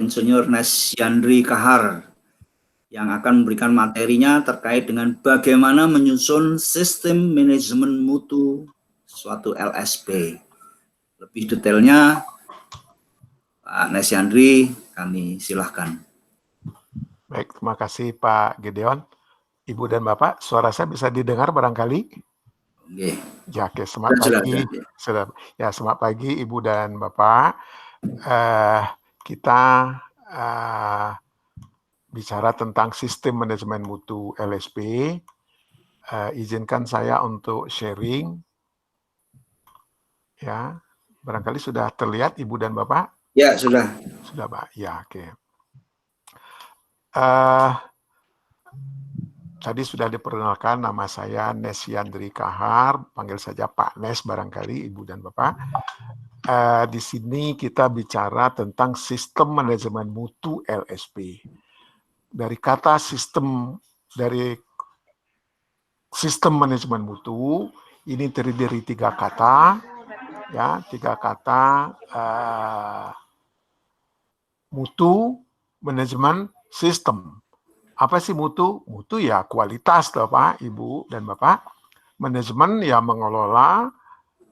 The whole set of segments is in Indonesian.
Insinyur Nesyandri Kahar yang akan memberikan materinya terkait dengan bagaimana menyusun sistem manajemen mutu suatu LSP. Lebih detailnya, Pak Nesyandri, kami silahkan. Baik, terima kasih Pak Gedeon. Ibu dan Bapak, suara saya bisa didengar barangkali? Oke. Ya, oke. Selamat pagi. Selamat pagi Ibu dan Bapak. Kita bicara tentang sistem manajemen mutu LSP. Izinkan saya untuk sharing. Ya, barangkali sudah terlihat Ibu dan Bapak? Ya, sudah. Sudah, Pak. Ya, oke. Tadi sudah diperkenalkan, nama saya Nesyandri Kahar, panggil saja Pak Nes barangkali Ibu dan Bapak. Di sini kita bicara tentang sistem manajemen mutu LSP. Dari kata sistem manajemen mutu ini terdiri dari tiga kata, ya, mutu, manajemen, sistem. Apa sih mutu? Mutu ya kualitas, Bapak, Ibu, dan Bapak. Manajemen ya mengelola,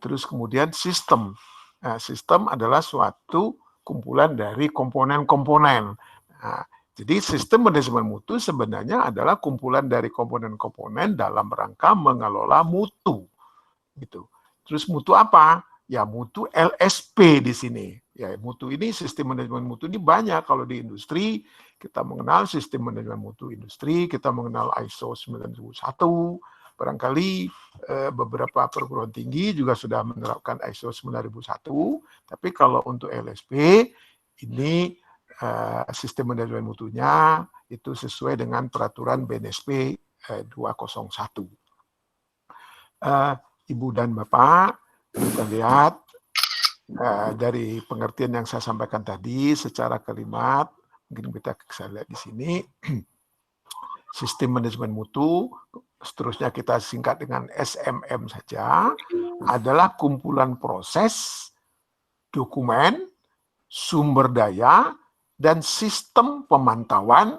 terus kemudian sistem. Nah, sistem adalah suatu kumpulan dari komponen-komponen. Nah, jadi sistem manajemen mutu sebenarnya adalah kumpulan dari komponen-komponen dalam rangka mengelola mutu. Gitu. Terus mutu apa? Ya mutu LSP di sini. Ya mutu ini, sistem manajemen mutu ini banyak. Kalau di industri kita mengenal sistem manajemen mutu industri, kita mengenal ISO 9001. Barangkali beberapa perguruan tinggi juga sudah menerapkan ISO 9001. Tapi kalau untuk LSP ini sistem manajemen mutunya itu sesuai dengan peraturan BNSP 201. Ibu dan Bapak, kita lihat dari pengertian yang saya sampaikan tadi secara kalimat, mungkin kita bisa lihat di sini, sistem manajemen mutu, seterusnya kita singkat dengan SMM saja, adalah kumpulan proses, dokumen, sumber daya, dan sistem pemantauan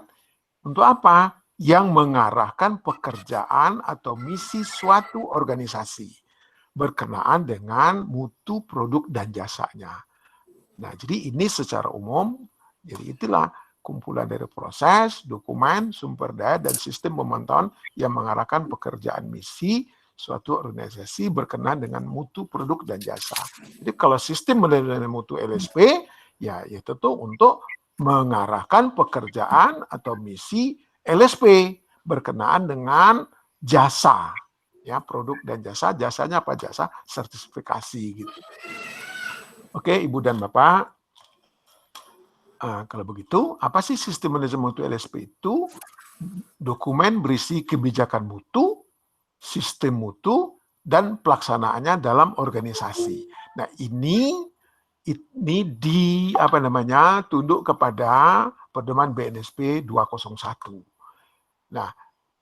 untuk apa? Yang mengarahkan pekerjaan atau misi suatu organisasi berkenaan dengan mutu produk dan jasanya. Nah, jadi ini secara umum, jadi itulah kumpulan dari proses, dokumen, sumber daya, dan sistem pemantauan yang mengarahkan pekerjaan misi suatu organisasi berkenaan dengan mutu produk dan jasa. Jadi kalau sistem manajemen mutu LSP, ya tentu untuk mengarahkan pekerjaan atau misi LSP berkenaan dengan jasa, ya produk dan jasa. Jasanya apa? Jasa sertifikasi gitu. Oke, Ibu dan Bapak, kalau begitu apa sih sistem manajemen mutu LSP itu? Dokumen berisi kebijakan mutu, sistem mutu, dan pelaksanaannya dalam organisasi. Nah ini tunduk kepada pedoman BNSP 201. Nah,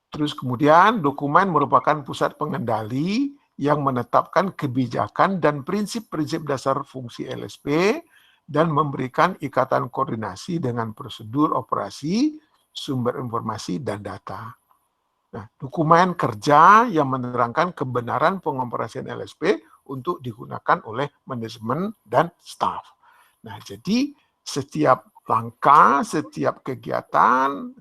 terus kemudian dokumen merupakan pusat pengendali yang menetapkan kebijakan dan prinsip-prinsip dasar fungsi LSP dan memberikan ikatan koordinasi dengan prosedur operasi, sumber informasi, dan data. Nah, dokumen kerja yang menerangkan kebenaran pengoperasian LSP untuk digunakan oleh manajemen dan staf. Nah, jadi setiap langkah, setiap kegiatan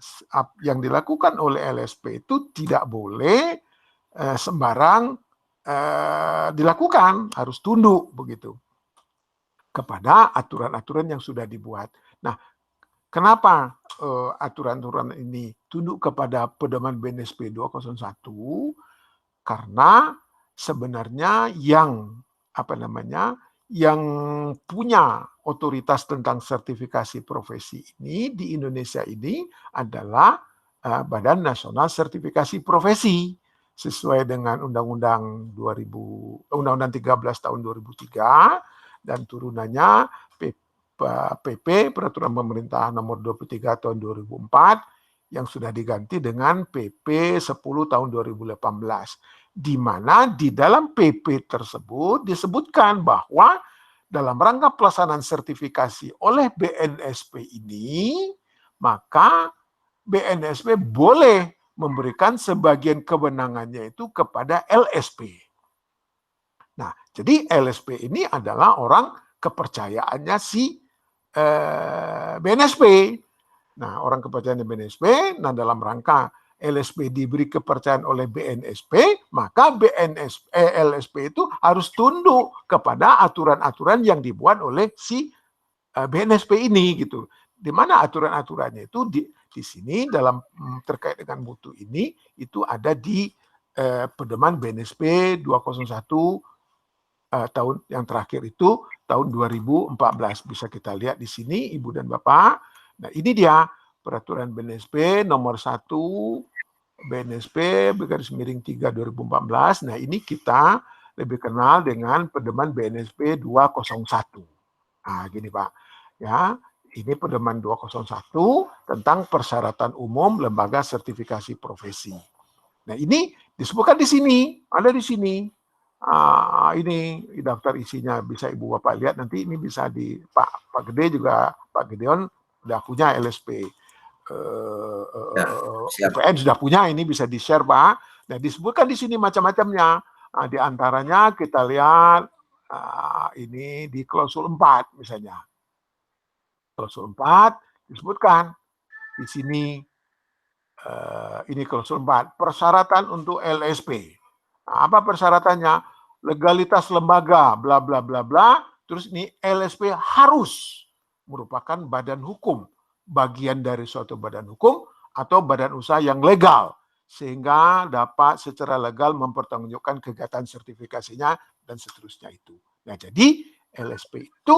yang dilakukan oleh LSP itu tidak boleh sembarang dilakukan, harus tunduk begitu kepada aturan-aturan yang sudah dibuat. Nah, kenapa aturan-aturan ini tunduk kepada pedoman BNSP 201? Karena sebenarnya yang punya otoritas tentang sertifikasi profesi ini di Indonesia ini adalah Badan Nasional Sertifikasi Profesi sesuai dengan Undang-Undang 13 tahun 2003 dan turunannya PP Peraturan Pemerintah Nomor 23 tahun 2004 yang sudah diganti dengan PP 10 tahun 2018. Di mana di dalam PP tersebut disebutkan bahwa dalam rangka pelaksanaan sertifikasi oleh BNSP ini, maka BNSP boleh memberikan sebagian kewenangannya itu kepada LSP. Nah, jadi LSP ini adalah orang kepercayaannya si BNSP. Nah, orang kepercayaan BNSP, nah dalam rangka LSP diberi kepercayaan oleh BNSP, maka LSP itu harus tunduk kepada aturan-aturan yang dibuat oleh si BNSP ini gitu. Di mana aturan-aturannya itu di sini dalam terkait dengan mutu ini itu ada di pedoman BNSP 201 tahun yang terakhir itu tahun 2014. Bisa kita lihat di sini Ibu dan Bapak. Nah, ini dia peraturan BNSP nomor 1 BNSP garis miring 3 2014. Nah, ini kita lebih kenal dengan pedoman BNSP 201. Nah, gini Pak. Ya, ini pedoman 201 tentang persyaratan umum lembaga sertifikasi profesi. Nah, ini disebutkan di sini, ada di sini. Ini daftar isinya bisa Ibu Bapak lihat nanti, ini bisa di Pak Gede juga, Pak Gedeon udah punya LSP. UPN sudah punya, ini bisa di-share Pak. Nah, disebutkan di sini macam-macamnya. Nah, di antaranya kita lihat ini di klausul 4 misalnya. Klausul 4 disebutkan di sini ini klausul 4, persyaratan untuk LSP. Nah, apa persyaratannya? Legalitas lembaga, bla bla bla bla. Terus ini LSP harus merupakan badan hukum, bagian dari suatu badan hukum atau badan usaha yang legal, sehingga dapat secara legal mempertanggungjawabkan kegiatan sertifikasinya dan seterusnya itu. Nah, jadi LSP itu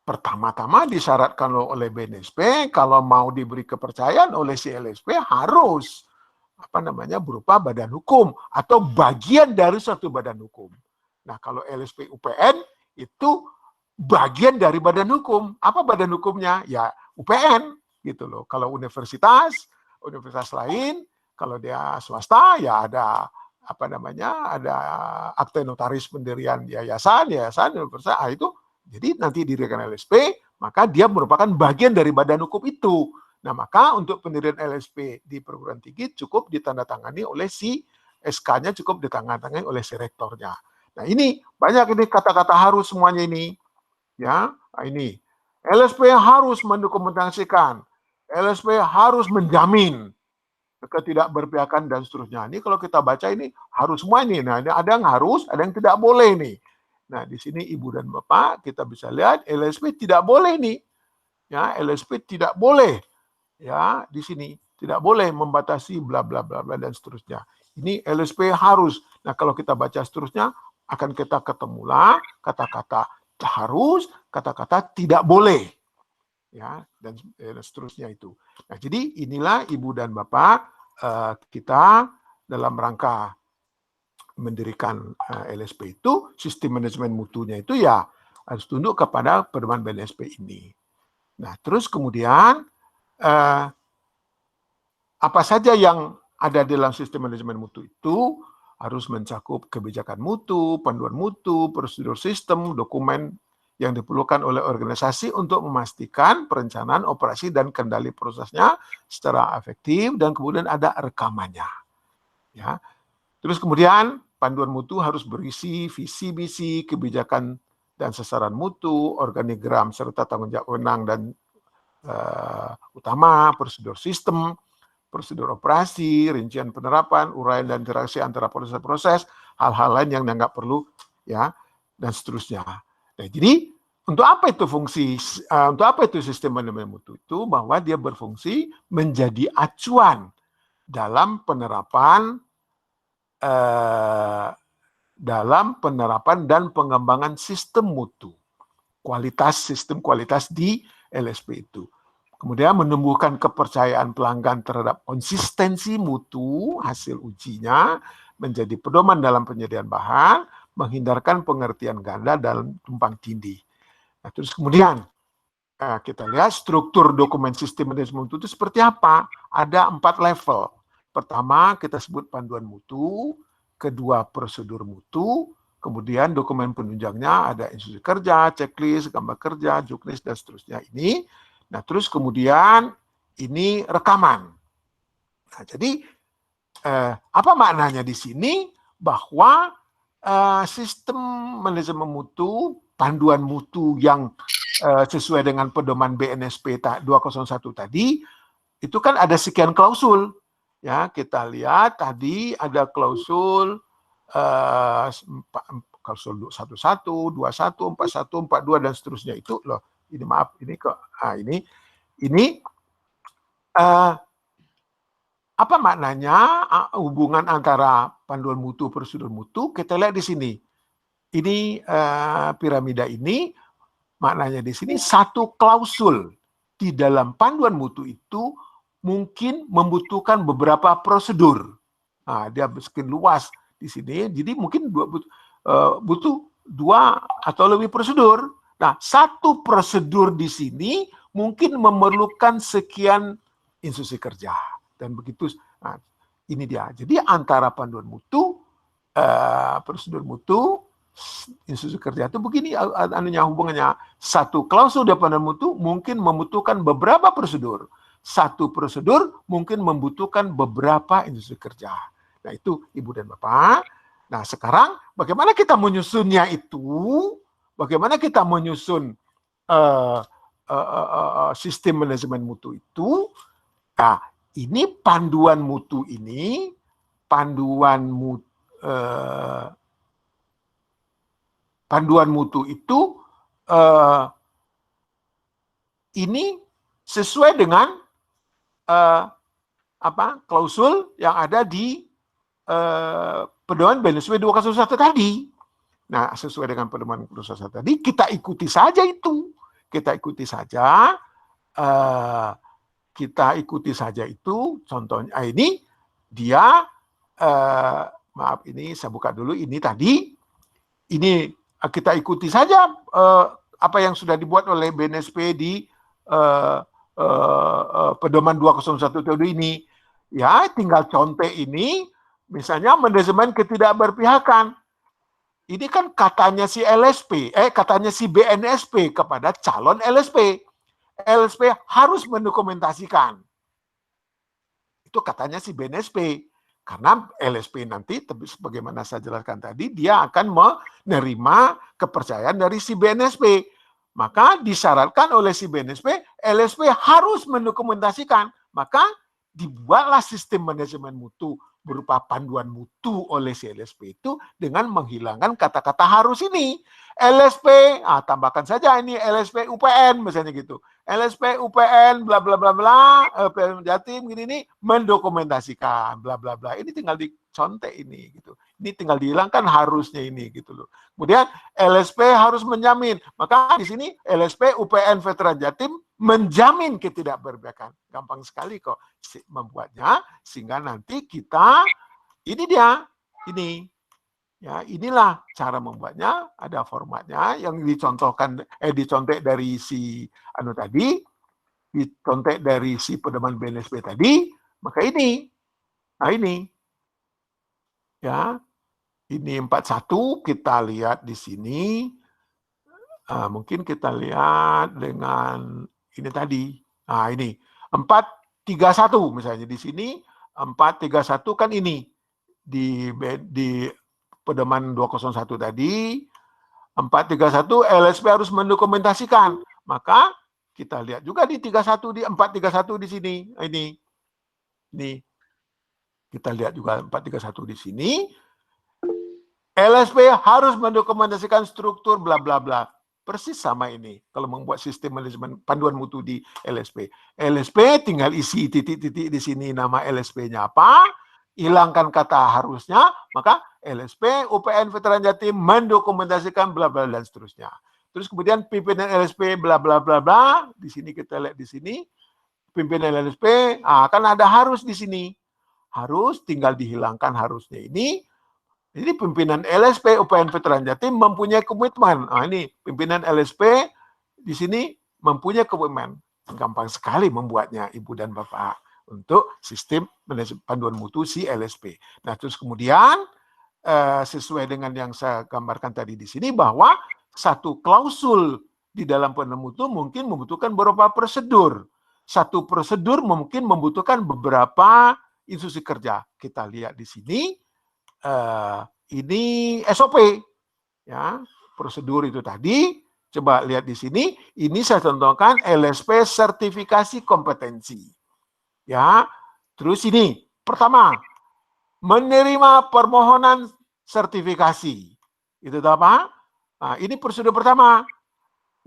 pertama-tama disyaratkan oleh BNSP, kalau mau diberi kepercayaan oleh si LSP harus berupa badan hukum atau bagian dari suatu badan hukum. Nah, kalau LSP UPN itu bagian dari badan hukum. Apa badan hukumnya? Ya UPN gitu loh. Kalau universitas lain, kalau dia swasta ya ada ada akte notaris pendirian yayasan universitas itu. Jadi nanti didirikan LSP, maka dia merupakan bagian dari badan hukum itu. Nah, maka untuk pendirian LSP di perguruan tinggi cukup ditandatangani oleh si SK-nya, cukup ditandatangani oleh si rektornya. Nah, ini banyak ini kata-kata harus semuanya ini. Ya, nah ini. LSP harus mendokumentasikan. LSP harus menjamin ketidakberpihakan dan seterusnya. Ini kalau kita baca ini harus semua ini. Nah, ada yang harus, ada yang tidak boleh nih. Nah, di sini Ibu dan Bapak kita bisa lihat LSP tidak boleh nih. Ya, LSP tidak boleh. Ya, di sini tidak boleh membatasi bla bla bla bla dan seterusnya. Ini LSP harus. Nah, kalau kita baca seterusnya akan kita ketemulah kata-kata harus, kata-kata tidak boleh. Ya, dan seterusnya itu. Nah, jadi inilah Ibu dan Bapak kita dalam rangka mendirikan LSP itu, sistem manajemen mutunya itu ya harus tunduk kepada pedoman BNSP ini. Nah, terus kemudian apa saja yang ada dalam sistem manajemen mutu itu harus mencakup kebijakan mutu, panduan mutu, prosedur sistem, dokumen yang diperlukan oleh organisasi untuk memastikan perencanaan operasi dan kendali prosesnya secara efektif, dan kemudian ada rekamannya. Ya. Terus kemudian panduan mutu harus berisi visi misi, kebijakan dan sasaran mutu, organigram serta tanggung jawab wewenang dan utama, prosedur sistem, prosedur operasi, rincian penerapan, uraian dan interaksi antara proses-proses, hal-hal lain yang dianggap perlu, ya, dan seterusnya. Nah, jadi untuk apa itu sistem manajemen mutu itu? Bahwa dia berfungsi menjadi acuan dalam penerapan dan pengembangan sistem mutu, sistem kualitas di LSP itu. Kemudian menumbuhkan kepercayaan pelanggan terhadap konsistensi mutu hasil ujinya, menjadi pedoman dalam penyediaan bahan, menghindarkan pengertian ganda dan tumpang tindih. Nah, terus kemudian kita lihat struktur dokumen sistem manajemen mutu itu seperti apa. Ada 4 level. Pertama kita sebut panduan mutu, kedua prosedur mutu, Kemudian dokumen penunjangnya ada instruksi kerja, checklist, gambar kerja, juknis, dan seterusnya ini. Nah, terus kemudian ini rekaman. Nah, jadi apa maknanya di sini? Bahwa sistem manajemen mutu, panduan mutu yang sesuai dengan pedoman BNSP 201 tadi, itu kan ada sekian klausul. Ya, kita lihat tadi ada klausul klausul 11, 21, 41, 42 dan seterusnya itu loh. Ini maaf, ini kok ini apa maknanya hubungan antara panduan mutu prosedur mutu? Kita lihat di sini. Ini piramida ini maknanya di sini satu klausul di dalam panduan mutu itu mungkin membutuhkan beberapa prosedur. Nah, dia sekian luas di sini, jadi mungkin butuh 2 atau lebih prosedur. Nah, satu prosedur di sini mungkin memerlukan sekian instruksi kerja dan begitu. Nah, ini dia. Jadi antara panduan mutu, prosedur mutu, instruksi kerja itu begini anunya hubungannya. Satu klausul di panduan mutu mungkin membutuhkan beberapa prosedur. Satu prosedur mungkin membutuhkan beberapa instruksi kerja. Nah, itu Ibu dan Bapak. Nah, sekarang bagaimana kita menyusunnya itu? Bagaimana kita menyusun sistem manajemen mutu itu? Nah, ini panduan mutu ini, panduan mutu itu ini sesuai dengan klausul yang ada di pedoman BNSP 201 tadi. Nah, sesuai dengan pedoman 201 tadi, kita ikuti saja itu. Kita ikuti saja. Contohnya ini dia maaf, ini saya buka dulu, ini tadi ini kita ikuti saja apa yang sudah dibuat oleh BNSP di pedoman 201 tadi ini. Ya, tinggal contoh ini, misalnya manajemen ketidakberpihakan. Ini kan katanya si LSP, katanya si BNSP kepada calon LSP. LSP harus mendokumentasikan. Itu katanya si BNSP. Karena LSP nanti, sebagaimana saya jelaskan tadi, dia akan menerima kepercayaan dari si BNSP. Maka disyaratkan oleh si BNSP, LSP harus mendokumentasikan. Maka dibuatlah sistem manajemen mutu berupa panduan mutu oleh si LSP itu dengan menghilangkan kata-kata harus ini. LSP, tambahkan saja ini LSP UPN misalnya gitu. LSP UPN bla bla bla bla, PLN Jatim gini ini mendokumentasikan bla bla bla. Ini tinggal dicontek ini gitu. Ini tinggal dihilangkan harusnya ini gitu loh. Kemudian LSP harus menjamin. Maka di sini LSP UPN Veteran Jatim menjamin ketidakberpihakan. Gampang sekali kok membuatnya sehingga nanti kita ini dia ini. Ya, inilah cara membuatnya, ada formatnya yang dicontohkan dicontek dari si tadi, dicontek dari si pedoman BNSP tadi, maka ini. Nah, ini. Ya. Ini 41 kita lihat di sini. Mungkin kita lihat dengan ini tadi. Nah, ini 431 misalnya di sini 431 kan ini di pedoman 201 tadi, 431 LSP harus mendokumentasikan. Maka kita lihat juga di 31 di 431 di sini. Ini. Kita lihat juga 431 di sini. LSP harus mendokumentasikan struktur bla bla bla. Persis sama ini kalau membuat sistem manajemen panduan mutu di LSP. LSP tinggal isi titik-titik di sini nama LSP-nya apa, hilangkan kata harusnya, maka LSP, UPN Veteran Jatim mendokumentasikan bla bla dan seterusnya. Terus kemudian pimpinan LSP bla bla bla bla, di sini kita lihat di sini pimpinan LSP, kan ada harus di sini. Harus tinggal dihilangkan harusnya ini. Jadi pimpinan LSP UPN Veteran Jatim mempunyai komitmen. Ini pimpinan LSP di sini mempunyai komitmen. Gampang sekali membuatnya Ibu dan Bapak untuk sistem panduan mutu si LSP. Nah, terus kemudian sesuai dengan yang saya gambarkan tadi di sini, bahwa satu klausul di dalam penerima mutu mungkin membutuhkan beberapa prosedur. Satu prosedur mungkin membutuhkan beberapa instruksi kerja. Kita lihat di sini, ini SOP, ya, prosedur itu tadi. Coba lihat di sini, ini saya contohkan LSP sertifikasi kompetensi. Ya, terus ini pertama, menerima permohonan sertifikasi. Itu apa? Nah, ini prosedur pertama.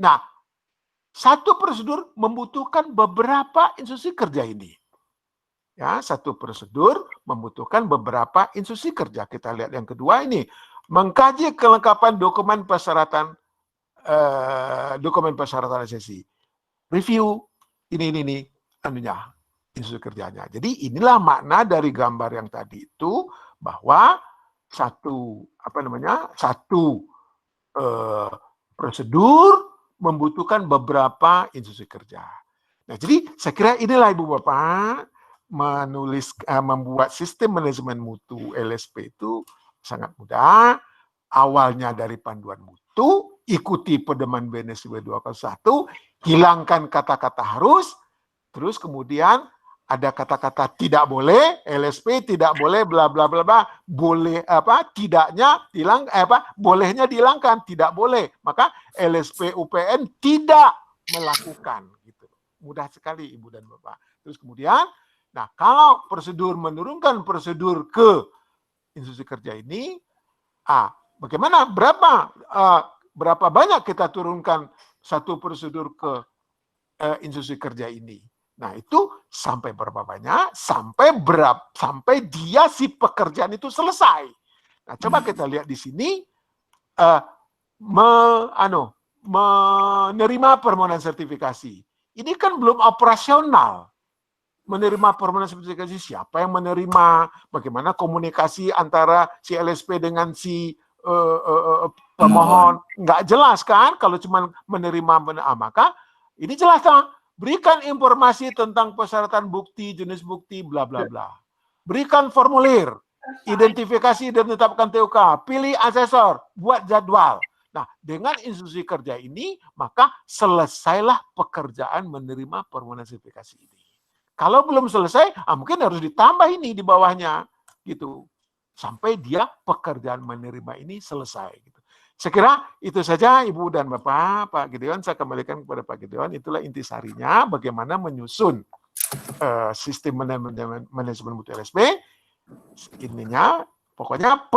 Nah, satu prosedur membutuhkan beberapa instruksi kerja ini. Ya, satu prosedur membutuhkan beberapa instruksi kerja. Kita lihat yang kedua ini, mengkaji kelengkapan dokumen persyaratan sesi. Review ini anunya, instruksi kerjanya. Jadi inilah makna dari gambar yang tadi itu, bahwa satu prosedur membutuhkan beberapa instruksi kerja. Nah, jadi saya kira inilah Ibu Bapak membuat sistem manajemen mutu LSP itu sangat mudah. Awalnya dari panduan mutu, ikuti pedoman BNSB 201, hilangkan kata-kata harus, terus kemudian ada kata-kata tidak boleh, LSP tidak boleh, bla bla bla bla, boleh tidaknya hilang, bolehnya dihilangkan, tidak boleh. Maka LSP UPN tidak melakukan, gitu. Mudah sekali Ibu dan Bapak. Terus kemudian, nah kalau prosedur menurunkan prosedur ke instruksi kerja ini, bagaimana berapa banyak kita turunkan satu prosedur ke instruksi kerja ini? Nah, itu sampai berapa banyak? Sampai dia si pekerjaan itu selesai. Nah, coba kita lihat di sini, menerima permohonan sertifikasi. Ini kan belum operasional. Menerima permohonan sertifikasi, siapa yang menerima? Bagaimana komunikasi antara si LSP dengan si pemohon? Nggak jelas kan? Kalau cuma menerima, maka ini jelas kan? Berikan informasi tentang persyaratan bukti, jenis bukti, bla bla bla. Berikan formulir, identifikasi dan tetapkan TUK, pilih asesor, buat jadwal. Nah, dengan instruksi kerja ini, maka selesailah pekerjaan menerima permohonan sertifikasi ini. Kalau belum selesai, mungkin harus ditambah ini di bawahnya, gitu. Sampai dia pekerjaan menerima ini selesai, gitu. Saya kira itu saja Ibu dan Bapak, Pak Gideon, saya kembalikan kepada Pak Gideon. Itulah intisarinya bagaimana menyusun sistem manajemen mutu LSP. Ininya, pokoknya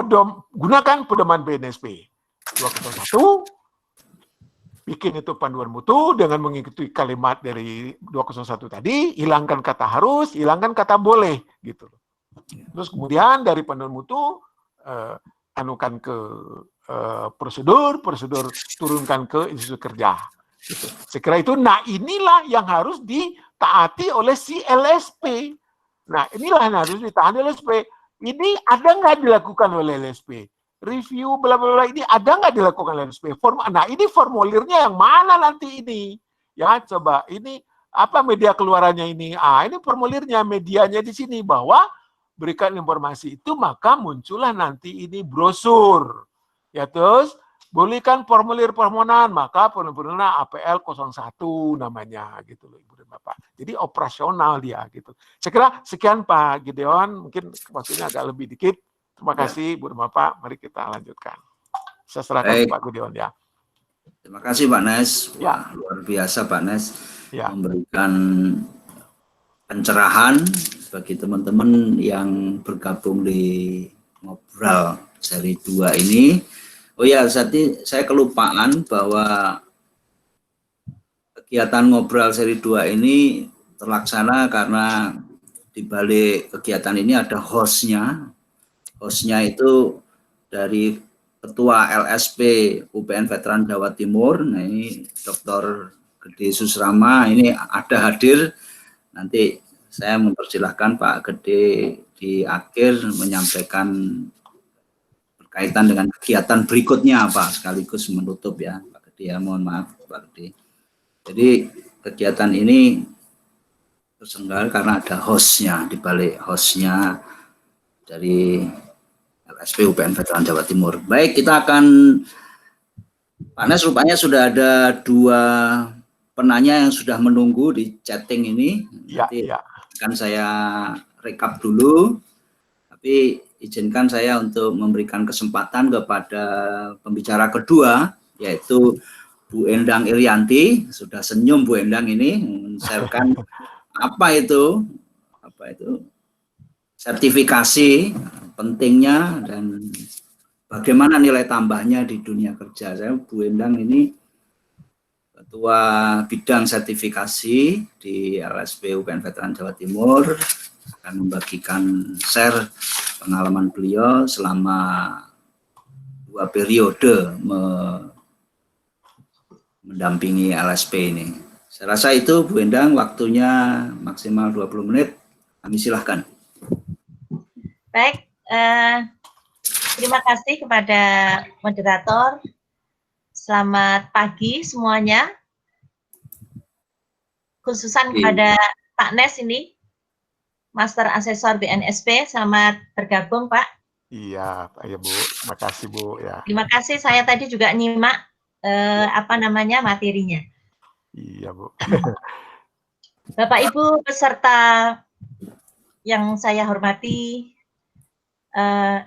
gunakan pedoman BNSP 201, bikin itu panduan mutu dengan mengikuti kalimat dari 201 tadi, hilangkan kata harus, hilangkan kata boleh, gitu. Terus kemudian dari panduan mutu, anukan ke prosedur turunkan ke instruksi kerja. Gitu. Saya kira itu, nah inilah yang harus ditaati oleh si LSP. Nah inilah yang harus ditaati oleh LSP. Ini ada nggak dilakukan oleh LSP? Review bla bla bla ini ada nggak dilakukan oleh LSP? Nah ini formulirnya yang mana nanti ini? Ya coba ini apa media keluarannya ini? Ini formulirnya, medianya di sini, bahwa berikan informasi itu, maka muncullah nanti ini brosur. Ya, terus bolehkan formulir permohonan, maka formulir APL 01 namanya, gitu loh Ibu dan Bapak. Jadi operasional dia, gitu. Saya kira sekian Pak Gideon, mungkin waktunya agak lebih dikit. Terima kasih Ibu dan Bapak, mari kita lanjutkan. Saya serahkan Pak Gideon ya. Terima kasih Pak Nes. Wah, luar biasa Pak Nes memberikan pencerahan bagi teman-teman yang bergabung di Ngobrol seri 2 ini. Oh ya, saya kelupaan bahwa kegiatan Ngobrol seri 2 ini terlaksana karena di balik kegiatan ini ada hostnya. Hostnya itu dari Ketua LSP UPN Veteran Jawa Timur, nah ini Dr. Gede Susrama, ini ada hadir. Nanti saya mempersilahkan Pak Gede di akhir menyampaikan berkaitan dengan kegiatan berikutnya apa, sekaligus menutup ya Pak Gede ya, mohon maaf Pak Gede. Jadi kegiatan ini tersenggara karena ada hostnya, di balik hostnya dari LSP UPN Veteran Jawa Timur. Baik, kita akan, Pak Nes rupanya sudah ada 2 penanya yang sudah menunggu di chatting ini. Ya, Nanti ya. akan saya rekap dulu, tapi izinkan saya untuk memberikan kesempatan kepada pembicara kedua, yaitu Bu Endang Irianti. Sudah senyum Bu Endang ini, men-sharekan apa itu sertifikasi, pentingnya, dan bagaimana nilai tambahnya di dunia kerja. Saya Bu Endang ini Ketua Bidang Sertifikasi di LSP UPN Veteran Jawa Timur, akan membagikan share pengalaman beliau selama 2 periode mendampingi LSP ini. Saya rasa itu Bu Endang, waktunya maksimal 20 menit. Kami silahkan. Baik, terima kasih kepada moderator. Selamat pagi semuanya. Khususan kepada Pak Nes ini, Master Asesor BNSP. Selamat bergabung, Pak. Iya, ya Bu. Terima kasih Bu ya. Terima kasih. Saya tadi juga nyimak materinya. Iya Bu. Bapak Ibu peserta yang saya hormati,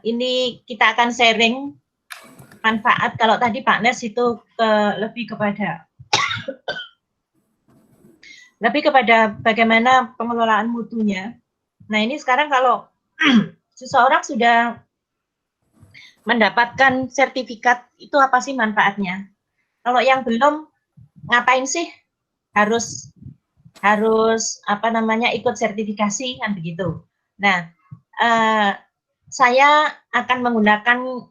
ini kita akan sharing manfaat. Kalau tadi Pak Nes itu lebih kepada bagaimana pengelolaan mutunya. Nah, ini sekarang kalau seseorang sudah mendapatkan sertifikat, itu apa sih manfaatnya? Kalau yang belum, ngapain sih harus ikut sertifikasi, kan begitu. Nah, saya akan menggunakan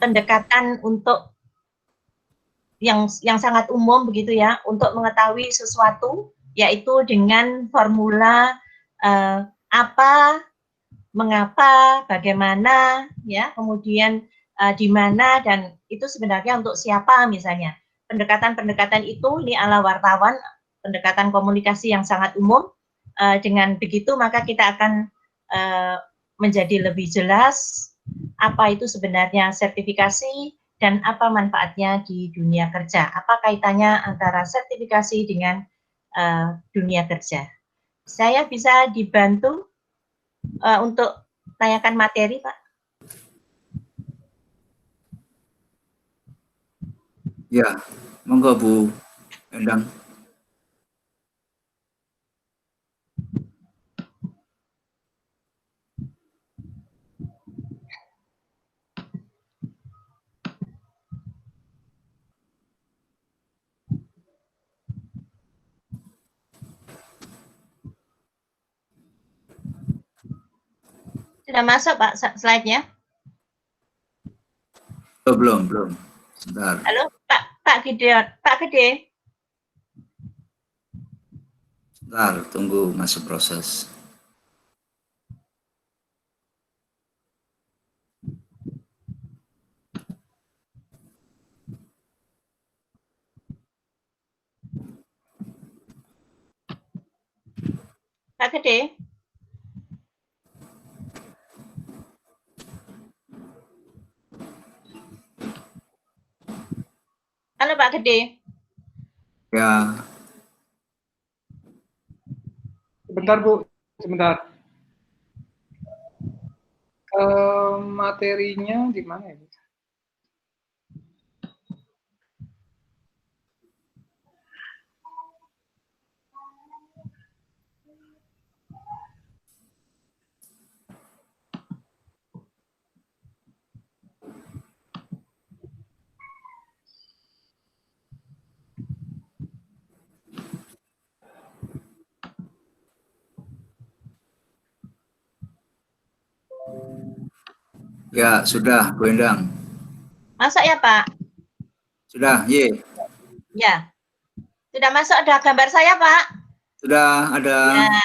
pendekatan untuk yang sangat umum begitu ya, untuk mengetahui sesuatu, yaitu dengan formula apa, mengapa, bagaimana, ya, kemudian di mana, dan itu sebenarnya untuk siapa misalnya. Pendekatan-pendekatan itu ini ala wartawan, pendekatan komunikasi yang sangat umum. Dengan begitu maka kita akan menjadi lebih jelas apa itu sebenarnya sertifikasi dan apa manfaatnya di dunia kerja. Apa kaitannya antara sertifikasi dengan dunia kerja. Saya bisa dibantu untuk tanyakan materi, Pak? Ya, monggo Bu Endang. Sudah masuk, Pak, slide-nya? Belum. Sebentar. Halo, Pak Gede. Sebentar, tunggu masuk proses. Pak Gede. Halo, Pak Gede. Ya. Sebentar Bu, sebentar. Materinya di mana ya? Ya, sudah, Bu Endang. Masuk ya, Pak? Sudah, ye. Ya. Sudah masuk, ada gambar saya, Pak? Sudah ada. Ya.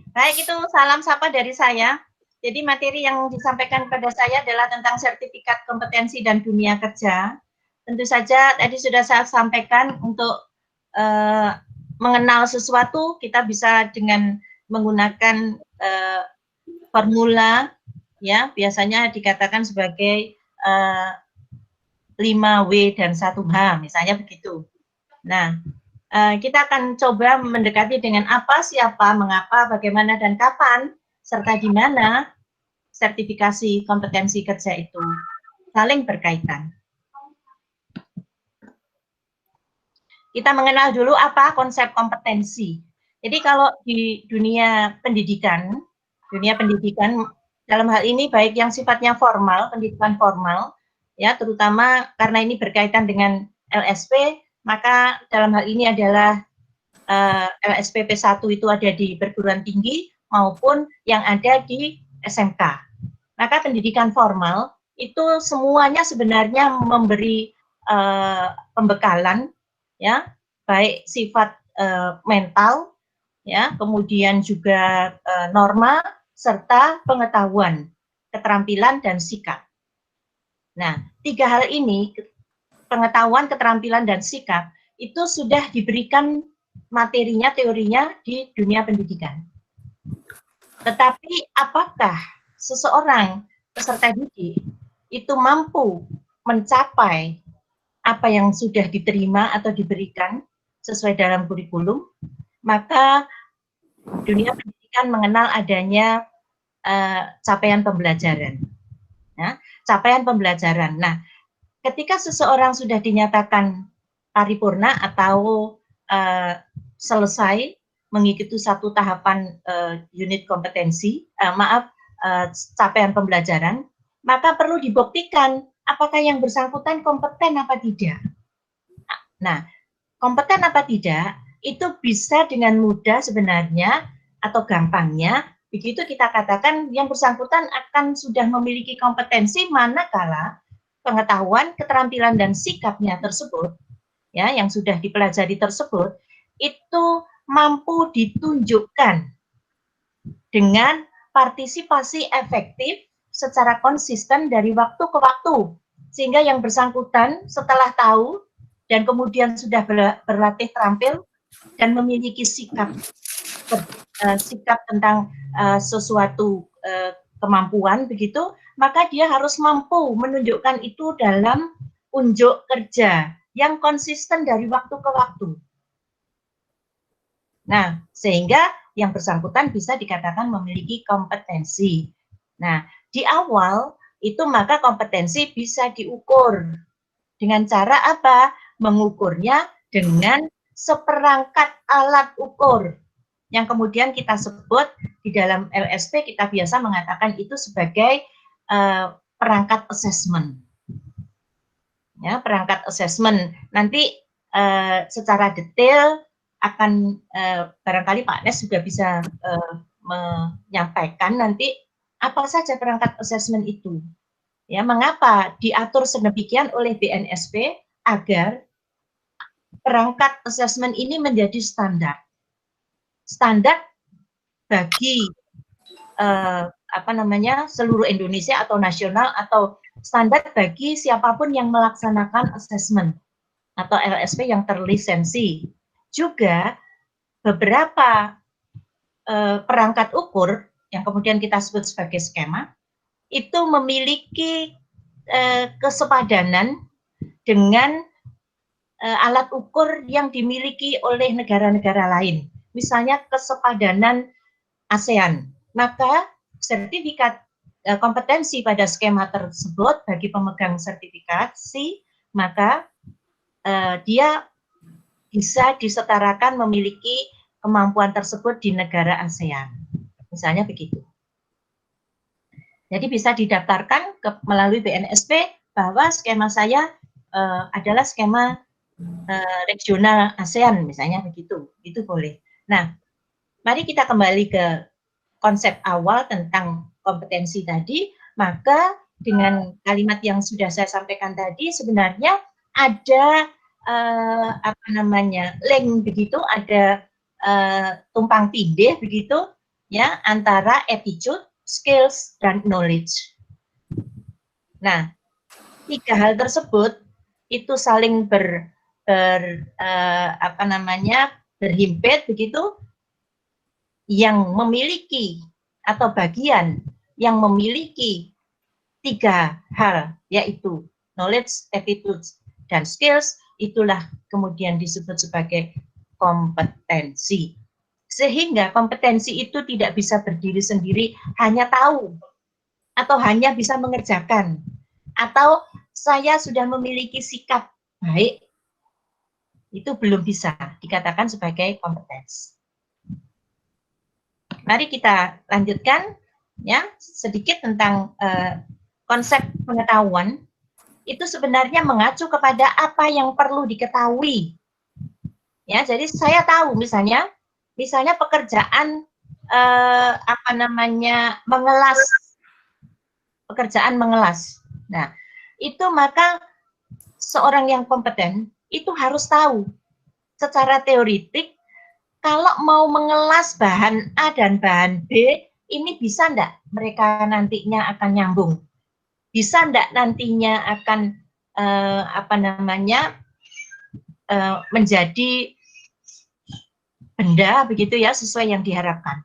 Baik, itu salam sapa dari saya. Jadi materi yang disampaikan kepada saya adalah tentang sertifikat kompetensi dan dunia kerja. Tentu saja tadi sudah saya sampaikan untuk mengenal sesuatu, kita bisa dengan menggunakan formula ya biasanya dikatakan sebagai 5W dan 1H, misalnya begitu. Nah, kita akan coba mendekati dengan apa, siapa, mengapa, bagaimana, dan kapan, serta di mana sertifikasi kompetensi kerja itu saling berkaitan. Kita mengenal dulu apa konsep kompetensi. Jadi kalau di dunia pendidikan dalam hal ini baik yang sifatnya formal, pendidikan formal, ya terutama karena ini berkaitan dengan LSP, maka dalam hal ini adalah LSP P1 itu ada di perguruan tinggi maupun yang ada di SMK. Maka pendidikan formal itu semuanya sebenarnya memberi pembekalan, ya, baik sifat mental, ya, kemudian juga norma serta pengetahuan, keterampilan dan sikap. Nah, 3 hal ini, pengetahuan, keterampilan dan sikap, itu sudah diberikan materinya, teorinya di dunia pendidikan. Tetapi apakah seseorang peserta didik itu mampu mencapai apa yang sudah diterima atau diberikan sesuai dalam kurikulum? Maka dunia pendidikan mengenal adanya capaian pembelajaran. Ya, capaian pembelajaran. Nah, ketika seseorang sudah dinyatakan paripurna atau selesai mengikuti satu tahapan unit kompetensi, capaian pembelajaran, maka perlu dibuktikan apakah yang bersangkutan kompeten apa tidak. Nah, kompeten apa tidak itu bisa dengan mudah sebenarnya atau gampangnya begitu kita katakan yang bersangkutan akan sudah memiliki kompetensi manakala pengetahuan, keterampilan dan sikapnya tersebut, ya, yang sudah dipelajari tersebut itu mampu ditunjukkan dengan partisipasi efektif secara konsisten dari waktu ke waktu, sehingga yang bersangkutan setelah tahu dan kemudian sudah berlatih terampil dan memiliki sikap tentang sesuatu kemampuan begitu, maka dia harus mampu menunjukkan itu dalam unjuk kerja yang konsisten dari waktu ke waktu. Nah, sehingga yang bersangkutan bisa dikatakan memiliki kompetensi. Nah, di awal itu maka kompetensi bisa diukur. Dengan cara apa? Mengukurnya dengan seperangkat alat ukur yang kemudian kita sebut di dalam LSP kita biasa mengatakan itu sebagai perangkat assessment. Ya, perangkat assessment. Nanti secara detail akan barangkali Pak Nes juga bisa menyampaikan nanti apa saja perangkat assessment itu. Ya, mengapa diatur sedemikian oleh BNSP agar perangkat assessment ini menjadi standar bagi seluruh Indonesia atau nasional atau standar bagi siapapun yang melaksanakan assessment atau LSP yang terlisensi. Juga beberapa perangkat ukur yang kemudian kita sebut sebagai skema itu memiliki kesepadanan dengan alat ukur yang dimiliki oleh negara-negara lain. Misalnya kesepadanan ASEAN. Maka sertifikat kompetensi pada skema tersebut bagi pemegang sertifikasi, maka dia bisa disetarakan memiliki kemampuan tersebut di negara ASEAN. Misalnya begitu. Jadi bisa didaftarkan melalui BNSP bahwa skema saya adalah skema regional ASEAN, misalnya begitu. Itu boleh. Nah, mari kita kembali ke konsep awal tentang kompetensi tadi. Maka dengan kalimat yang sudah saya sampaikan tadi, sebenarnya ada link begitu, ada tumpang tindih begitu, ya, antara attitude, skills dan knowledge. Nah, 3 hal tersebut itu saling berhimpit begitu, yang memiliki atau bagian yang memiliki 3 hal, yaitu knowledge, attitudes, dan skills, itulah kemudian disebut sebagai kompetensi. Sehingga kompetensi itu tidak bisa berdiri sendiri, hanya tahu, atau hanya bisa mengerjakan, atau saya sudah memiliki sikap baik, itu belum bisa dikatakan sebagai kompetensi. Mari kita lanjutkan ya sedikit tentang konsep pengetahuan. Itu sebenarnya mengacu kepada apa yang perlu diketahui. Ya, jadi saya tahu misalnya pekerjaan mengelas, pekerjaan mengelas. Nah, itu maka seorang yang kompeten itu harus tahu secara teoritik kalau mau mengelas bahan A dan bahan B, ini bisa enggak mereka nantinya akan nyambung? Bisa enggak nantinya akan menjadi benda begitu ya sesuai yang diharapkan.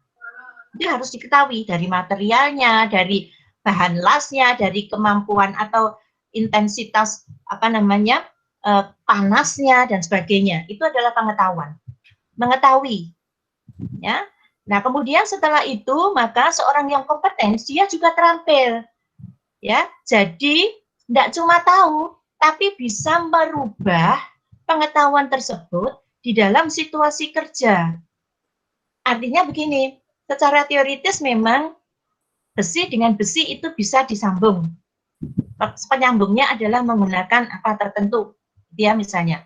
Itu harus diketahui dari materialnya, dari bahan lasnya, dari kemampuan atau intensitas panasnya dan sebagainya. Itu adalah pengetahuan. Mengetahui, ya. Nah, kemudian setelah itu maka seorang yang kompeten dia juga terampil, ya. Jadi tidak cuma tahu, tapi bisa merubah pengetahuan tersebut di dalam situasi kerja. Artinya begini, secara teoritis memang besi dengan besi itu bisa disambung. Penyambungnya adalah menggunakan apa tertentu, dia misalnya.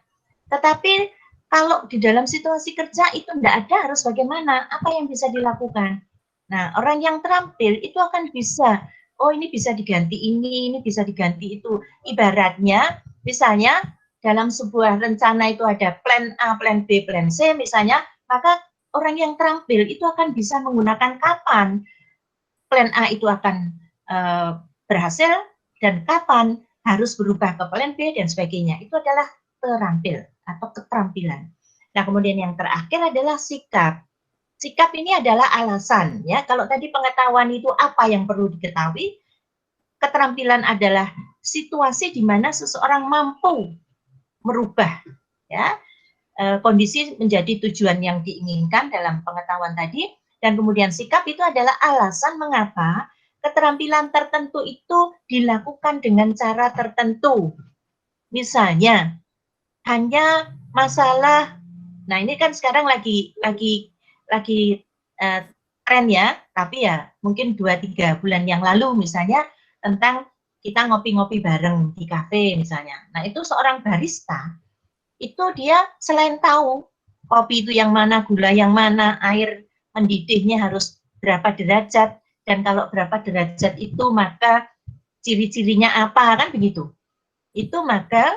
Tetapi kalau di dalam situasi kerja itu tidak ada harus bagaimana, apa yang bisa dilakukan. Nah, orang yang terampil itu akan bisa, oh ini bisa diganti ini bisa diganti itu. Ibaratnya, misalnya dalam sebuah rencana itu ada plan A, plan B, plan C misalnya, maka orang yang terampil itu akan bisa menggunakan kapan plan A itu akan berhasil dan kapan harus berubah ke plan B dan sebagainya. Itu adalah terampil atau keterampilan. Nah, kemudian yang terakhir adalah sikap. Sikap ini adalah alasan, ya. Kalau tadi pengetahuan itu apa yang perlu diketahui, keterampilan adalah situasi di mana seseorang mampu merubah, ya, kondisi menjadi tujuan yang diinginkan dalam pengetahuan tadi. Dan kemudian sikap itu adalah alasan mengapa keterampilan tertentu itu dilakukan dengan cara tertentu. Misalnya hanya masalah, nah ini kan sekarang lagi tren ya, tapi ya mungkin 2-3 bulan yang lalu misalnya tentang kita ngopi-ngopi bareng di kafe misalnya. Nah itu seorang barista, itu dia selain tahu kopi itu yang mana, gula yang mana, air mendidihnya harus berapa derajat, dan kalau berapa derajat itu maka ciri-cirinya apa, kan begitu. Itu maka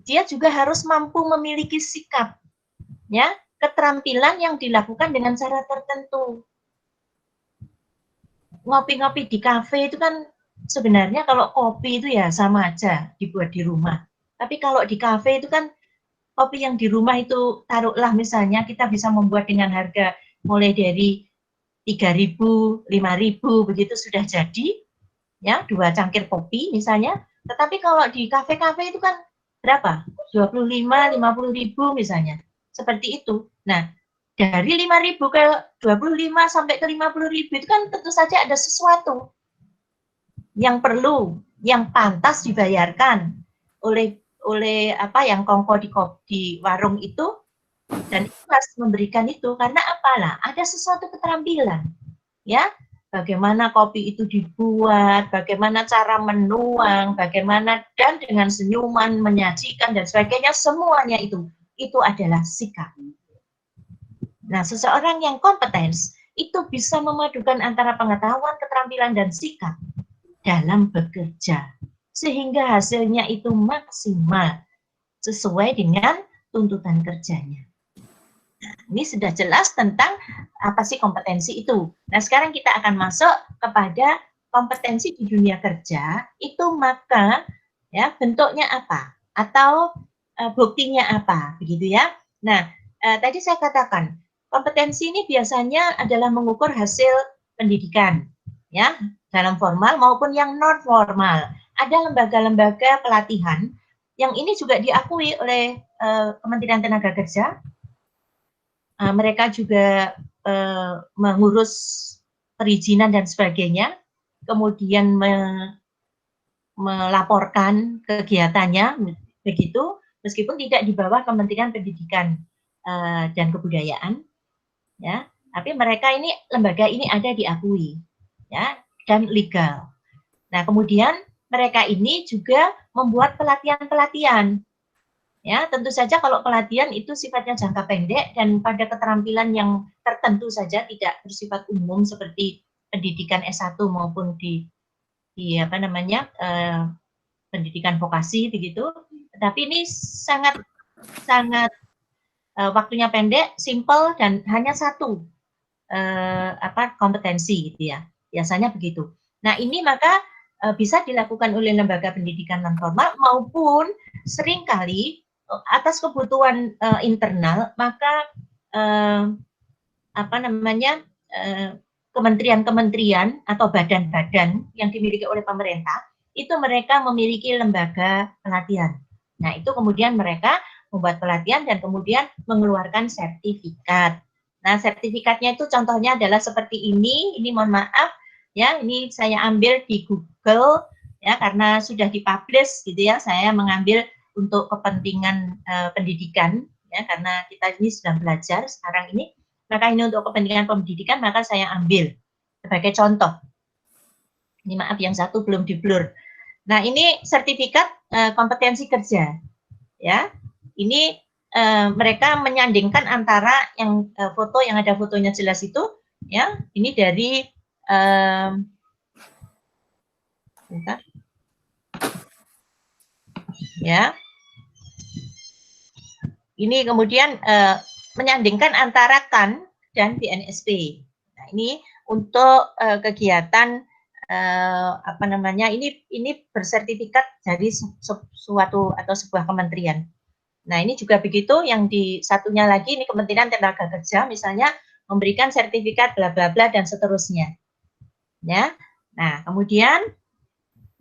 dia juga harus mampu memiliki sikap, ya, keterampilan yang dilakukan dengan cara tertentu. Ngopi-ngopi di kafe itu kan sebenarnya kalau kopi itu ya sama aja dibuat di rumah. Tapi kalau di kafe itu kan kopi yang di rumah itu taruhlah misalnya kita bisa membuat dengan harga mulai dari 3.000, 5.000 begitu sudah jadi, ya 2 cangkir kopi misalnya. Tetapi kalau di kafe-kafe itu kan berapa? 25, 50.000 misalnya. Seperti itu. Nah, dari 5.000 ke 25 sampai ke 50.000 itu kan tentu saja ada sesuatu yang perlu, yang pantas dibayarkan oleh apa yang kongko di warung itu, dan ikhlas memberikan itu karena apalah ada sesuatu keterampilan, ya. Bagaimana kopi itu dibuat, bagaimana cara menuang, bagaimana dan dengan senyuman menyajikan dan sebagainya, semuanya itu adalah sikap. Nah, seseorang yang kompeten itu bisa memadukan antara pengetahuan, keterampilan, dan sikap dalam bekerja, sehingga hasilnya itu maksimal sesuai dengan tuntutan kerjanya. Nah, ini sudah jelas tentang apa sih kompetensi itu. Nah, sekarang kita akan masuk kepada kompetensi di dunia kerja, itu maka ya bentuknya apa atau buktinya apa, begitu ya. Nah, tadi saya katakan kompetensi ini biasanya adalah mengukur hasil pendidikan, ya, dalam formal maupun yang non formal. Ada lembaga-lembaga pelatihan yang ini juga diakui oleh Kementerian Tenaga Kerja. Mereka juga mengurus perizinan dan sebagainya, kemudian melaporkan kegiatannya begitu, meskipun tidak di bawah Kementerian Pendidikan dan Kebudayaan, ya, tapi mereka ini, lembaga ini ada diakui, ya, dan legal. Nah, kemudian mereka ini juga membuat pelatihan-pelatihan, ya, tentu saja kalau pelatihan itu sifatnya jangka pendek dan pada keterampilan yang tertentu saja, tidak bersifat umum seperti pendidikan S1 maupun di apa namanya pendidikan vokasi begitu. Tapi ini sangat waktunya pendek, simple, dan hanya satu kompetensi gitu ya, biasanya begitu. Nah, ini maka bisa dilakukan oleh lembaga pendidikan non formal maupun seringkali atas kebutuhan internal, maka kementerian-kementerian atau badan-badan yang dimiliki oleh pemerintah itu mereka memiliki lembaga pelatihan. Nah, itu kemudian mereka membuat pelatihan dan kemudian mengeluarkan sertifikat. Nah, sertifikatnya itu contohnya adalah seperti ini mohon maaf ya, ini saya ambil di Google ya, karena sudah dipublish gitu ya, saya mengambil untuk kepentingan pendidikan ya, karena kita ini sedang belajar sekarang ini, maka ini untuk kepentingan pendidikan, maka saya ambil sebagai contoh. Ini maaf yang satu belum di-blur. Nah, ini sertifikat kompetensi kerja ya. Ini mereka menyandingkan antara yang foto yang ada fotonya jelas itu ya, ini dari bentar. Ya. Ini kemudian menyandingkan antara KAN dan BNSP. Nah, ini untuk kegiatan ini bersertifikat dari suatu atau sebuah kementerian. Nah, ini juga begitu, yang di satunya lagi ini Kementerian Tenaga Kerja misalnya memberikan sertifikat bla bla bla dan seterusnya. Ya. Nah, kemudian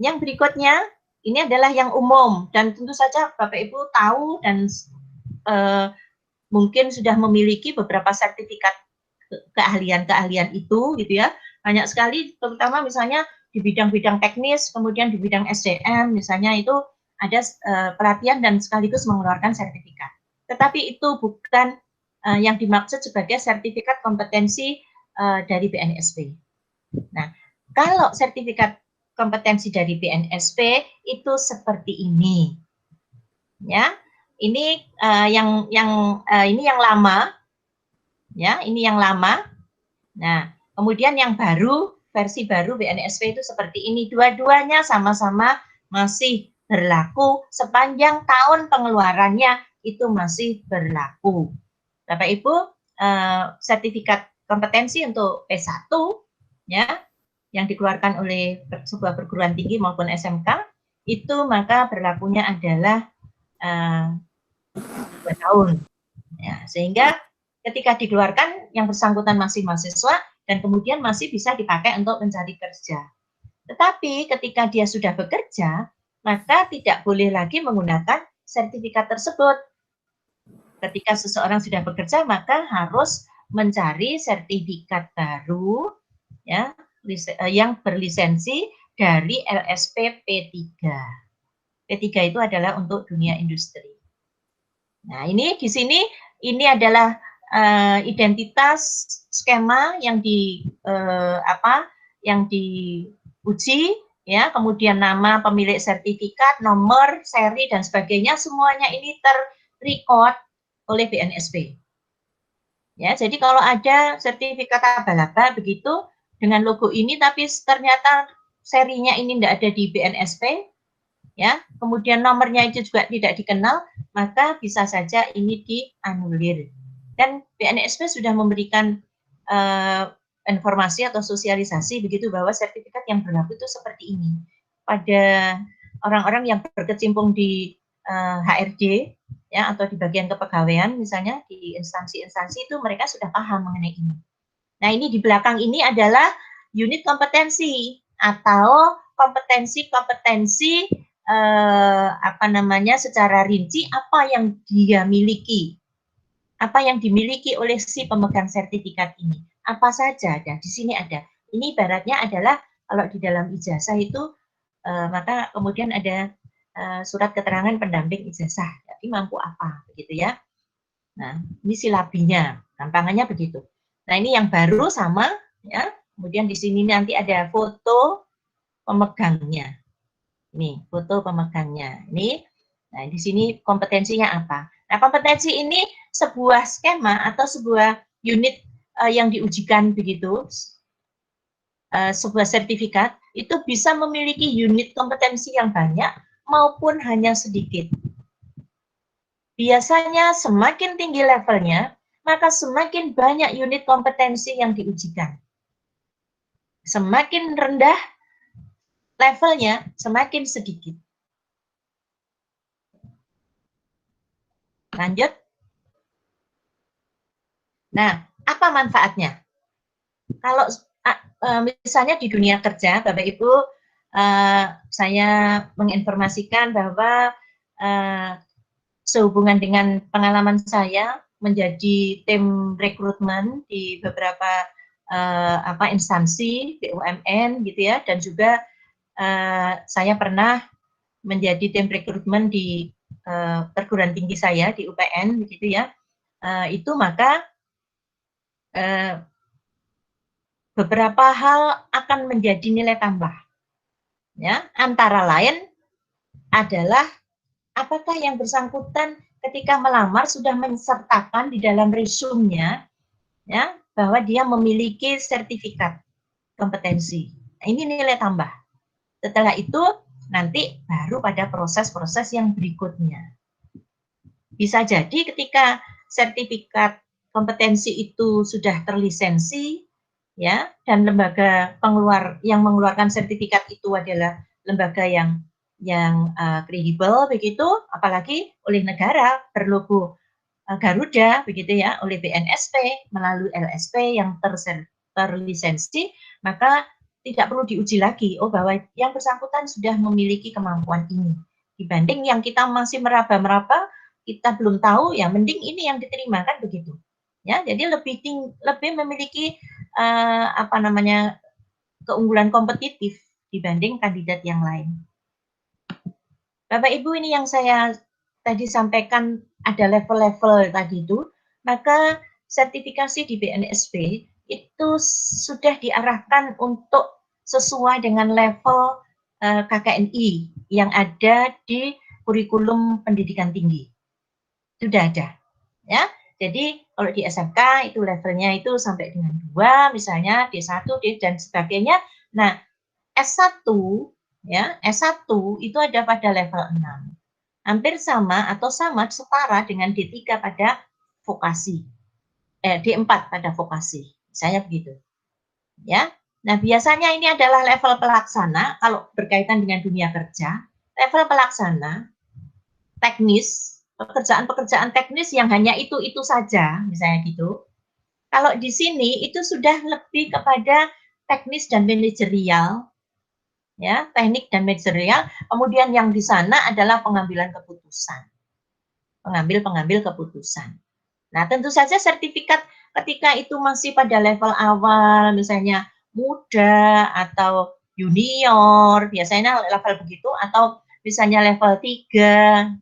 yang berikutnya ini adalah yang umum dan tentu saja Bapak Ibu tahu dan mungkin sudah memiliki beberapa sertifikat keahlian-keahlian itu gitu ya. Banyak sekali, terutama misalnya di bidang-bidang teknis, kemudian di bidang SDM misalnya itu ada pelatihan dan sekaligus mengeluarkan sertifikat. Tetapi itu bukan yang dimaksud sebagai sertifikat kompetensi dari BNSP. Nah, kalau sertifikat kompetensi dari BNSP itu seperti ini. Ya. Ini ini yang lama. Ya, ini yang lama. Nah, kemudian yang baru, versi baru BNSP itu seperti ini. Dua-duanya sama-sama masih berlaku sepanjang tahun pengeluarannya itu masih berlaku. Bapak Ibu, sertifikat kompetensi untuk P1 ya, yang dikeluarkan oleh sebuah perguruan tinggi maupun SMK itu maka berlakunya adalah 2 tahun. Ya, sehingga ketika dikeluarkan yang bersangkutan masih mahasiswa dan kemudian masih bisa dipakai untuk mencari kerja. Tetapi ketika dia sudah bekerja, maka tidak boleh lagi menggunakan sertifikat tersebut. Ketika seseorang sudah bekerja, maka harus mencari sertifikat baru ya, yang berlisensi dari LSP P3. P3 itu adalah untuk dunia industri. Nah, ini di sini ini adalah identitas skema yang yang diuji ya, kemudian nama pemilik sertifikat, nomor, seri dan sebagainya, semuanya ini terrecord oleh BNSP. Ya, jadi kalau ada sertifikat abal-abal begitu dengan logo ini tapi ternyata serinya ini tidak ada di BNSP, ya, kemudian nomornya itu juga tidak dikenal, maka bisa saja ini dianulir. Dan BNSP sudah memberikan informasi atau sosialisasi begitu bahwa sertifikat yang berlaku itu seperti ini. Pada orang-orang yang berkecimpung di HRD ya, atau di bagian kepegawaian misalnya di instansi-instansi itu mereka sudah paham mengenai ini. Nah, ini di belakang ini adalah unit kompetensi atau kompetensi-kompetensi secara rinci apa yang dia miliki, apa yang dimiliki oleh si pemegang sertifikat ini, apa saja. Dan di sini ada. Ini ibaratnya adalah kalau di dalam ijazah itu maka kemudian ada surat keterangan pendamping ijazah. Jadi mampu apa, begitu ya. Nah, ini silabinya, gampangannya begitu. Nah, ini yang baru sama, ya. Kemudian di sini nanti ada foto pemegangnya. Ini foto pemegangnya. Ini, nah di sini kompetensinya apa? Nah, kompetensi ini sebuah skema atau sebuah unit yang diujikan begitu, sebuah sertifikat itu bisa memiliki unit kompetensi yang banyak maupun hanya sedikit. Biasanya semakin tinggi levelnya, maka semakin banyak unit kompetensi yang diujikan. Semakin rendah levelnya, semakin sedikit. Lanjut. Nah, apa manfaatnya? Kalau misalnya di dunia kerja, Bapak Ibu, saya menginformasikan bahwa sehubungan dengan pengalaman saya menjadi tim rekrutmen di beberapa instansi BUMN gitu ya, dan juga saya pernah menjadi tim rekrutmen di perguruan tinggi saya di UPN begitu ya. Itu maka beberapa hal akan menjadi nilai tambah. Ya, antara lain adalah apakah yang bersangkutan ketika melamar sudah mensertakan di dalam resume-nya ya bahwa dia memiliki sertifikat kompetensi. Nah, ini nilai tambah. Setelah itu nanti baru pada proses-proses yang berikutnya. Bisa jadi ketika sertifikat kompetensi itu sudah terlisensi, ya, dan lembaga yang mengeluarkan sertifikat itu adalah lembaga yang kredibel begitu, apalagi oleh negara berlogo Garuda begitu ya, oleh BNSP melalui LSP yang terlisensi, maka tidak perlu diuji lagi bahwa yang bersangkutan sudah memiliki kemampuan ini. Dibanding yang kita masih meraba-meraba, kita belum tahu, ya mending ini yang diterima kan begitu. Ya, jadi lebih memiliki keunggulan kompetitif dibanding kandidat yang lain. Bapak Ibu, ini yang saya tadi sampaikan ada level-level tadi itu, maka sertifikasi di BNSP itu sudah diarahkan untuk sesuai dengan level KKNI yang ada di kurikulum pendidikan tinggi. Sudah ada, ya. Jadi kalau di SMK itu levelnya itu sampai dengan 2, misalnya D1, D dan sebagainya. Nah, S1 ya, S1 itu ada pada level 6. Hampir sama atau sama setara dengan D3 pada vokasi. D4 pada vokasi. Misalnya begitu. Ya. Nah, biasanya ini adalah level pelaksana kalau berkaitan dengan dunia kerja. Level pelaksana teknis, pekerjaan-pekerjaan teknis yang hanya itu saja, misalnya gitu. Kalau di sini itu sudah lebih kepada teknis dan manajerial, ya, teknik dan manajerial. Kemudian yang di sana adalah pengambilan keputusan, pengambil keputusan. Nah, tentu saja sertifikat ketika itu masih pada level awal, misalnya muda atau junior, biasanya level begitu, atau misalnya level 3,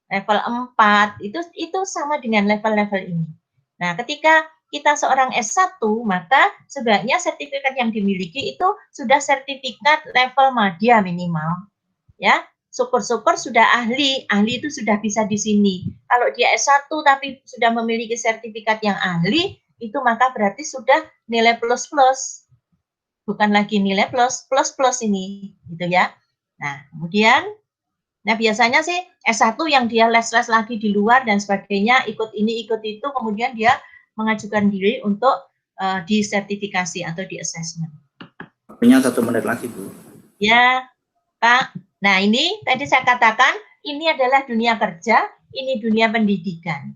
level 4, itu sama dengan level-level ini. Nah, ketika kita seorang S1, maka sebaiknya sertifikat yang dimiliki itu sudah sertifikat level madya minimal. Ya, syukur-syukur sudah ahli itu sudah bisa di sini. Kalau dia S1 tapi sudah memiliki sertifikat yang ahli, itu maka berarti sudah nilai plus-plus. Bukan lagi nilai plus ini, gitu ya. Nah, kemudian biasanya sih S1 yang dia les-les lagi di luar dan sebagainya, ikut ini, ikut itu, kemudian dia mengajukan diri untuk disertifikasi atau di assessment. Waktunya 1 menit lagi, Bu. Ya, Pak. Nah, ini tadi saya katakan, ini adalah dunia kerja, ini dunia pendidikan.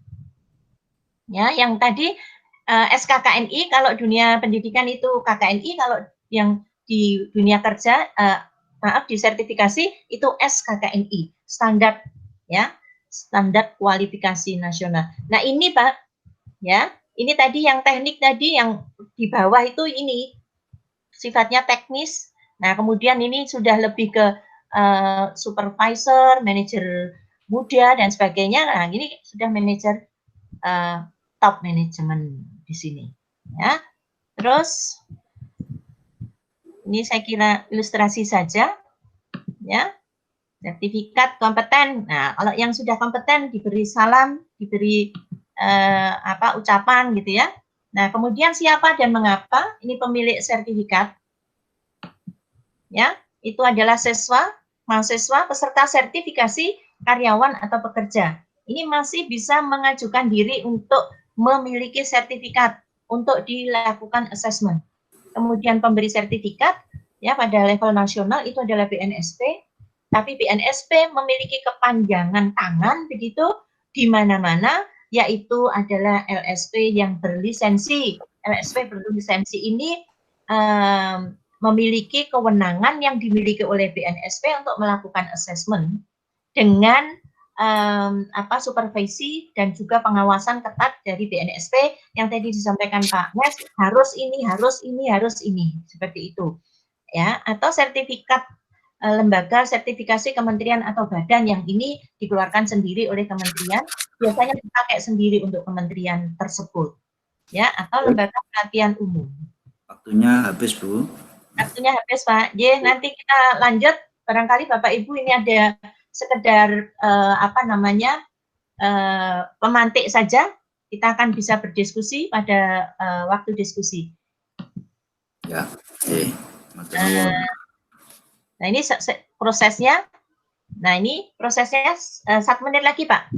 Ya, yang tadi SKKNI, kalau dunia pendidikan itu KKNI, kalau yang di dunia kerja, di sertifikasi itu SKKNI, standar ya, standar kualifikasi nasional. Nah ini Pak, ya ini tadi yang teknik tadi yang di bawah itu ini sifatnya teknis. Nah kemudian ini sudah lebih ke supervisor, manajer muda dan sebagainya. Nah ini sudah manajer top management di sini. Ya, terus ini saya kira ilustrasi saja, ya. Sertifikat kompeten. Nah, kalau yang sudah kompeten diberi salam, diberi ucapan gitu ya. Nah, kemudian siapa dan mengapa? Ini pemilik sertifikat. Ya, itu adalah siswa, mahasiswa, peserta sertifikasi, karyawan atau pekerja. Ini masih bisa mengajukan diri untuk memiliki sertifikat untuk dilakukan assessment. Kemudian pemberi sertifikat ya pada level nasional itu adalah BNSP. Tapi BNSP memiliki kepanjangan tangan begitu di mana-mana, yaitu adalah LSP yang berlisensi. LSP berlisensi ini memiliki kewenangan yang dimiliki oleh BNSP untuk melakukan assessment dengan supervisi dan juga pengawasan ketat dari BNSP yang tadi disampaikan Pak Nes, harus ini, seperti itu. Ya, atau sertifikat lembaga sertifikasi kementerian atau badan yang ini dikeluarkan sendiri oleh kementerian, biasanya dipakai sendiri untuk kementerian tersebut, ya, atau lembaga pelatihan umum. Waktunya habis, Bu. Waktunya habis, Pak. Nanti kita lanjut. Barangkali Bapak Ibu ini ada sekedar pemantik saja. Kita akan bisa berdiskusi pada waktu diskusi. Ya, oke. Nah ini prosesnya. Nah ini prosesnya 1 menit lagi Pak.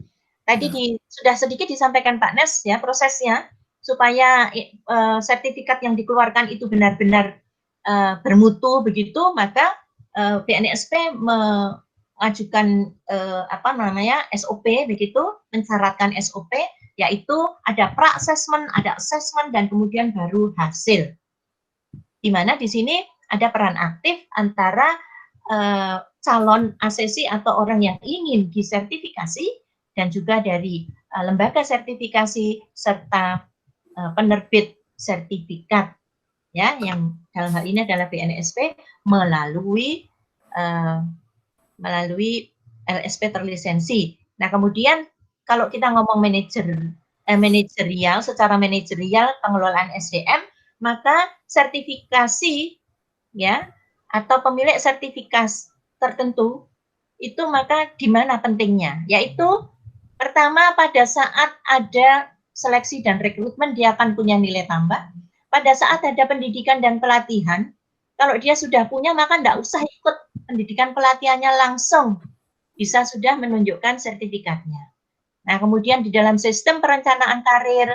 Tadi sudah sedikit disampaikan Pak Nes ya prosesnya supaya sertifikat yang dikeluarkan itu benar-benar bermutu begitu, maka BNSP mengajukan SOP begitu, mensyaratkan SOP yaitu ada pra-assessment, ada assessment dan kemudian baru hasil. Di mana di sini ada peran aktif antara calon asesi atau orang yang ingin disertifikasi dan juga dari lembaga sertifikasi serta penerbit sertifikat ya yang dalam hal ini adalah BNSP melalui LSP terlisensi. Nah, kemudian kalau kita ngomong manajerial secara manajerial pengelolaan SDM, maka sertifikasi ya atau pemilik sertifikat tertentu itu maka di mana pentingnya, yaitu pertama pada saat ada seleksi dan rekrutmen dia akan punya nilai tambah. Pada saat ada pendidikan dan pelatihan, kalau dia sudah punya maka tidak usah ikut pendidikan pelatihannya, langsung bisa sudah menunjukkan sertifikatnya. Nah kemudian di dalam sistem perencanaan karir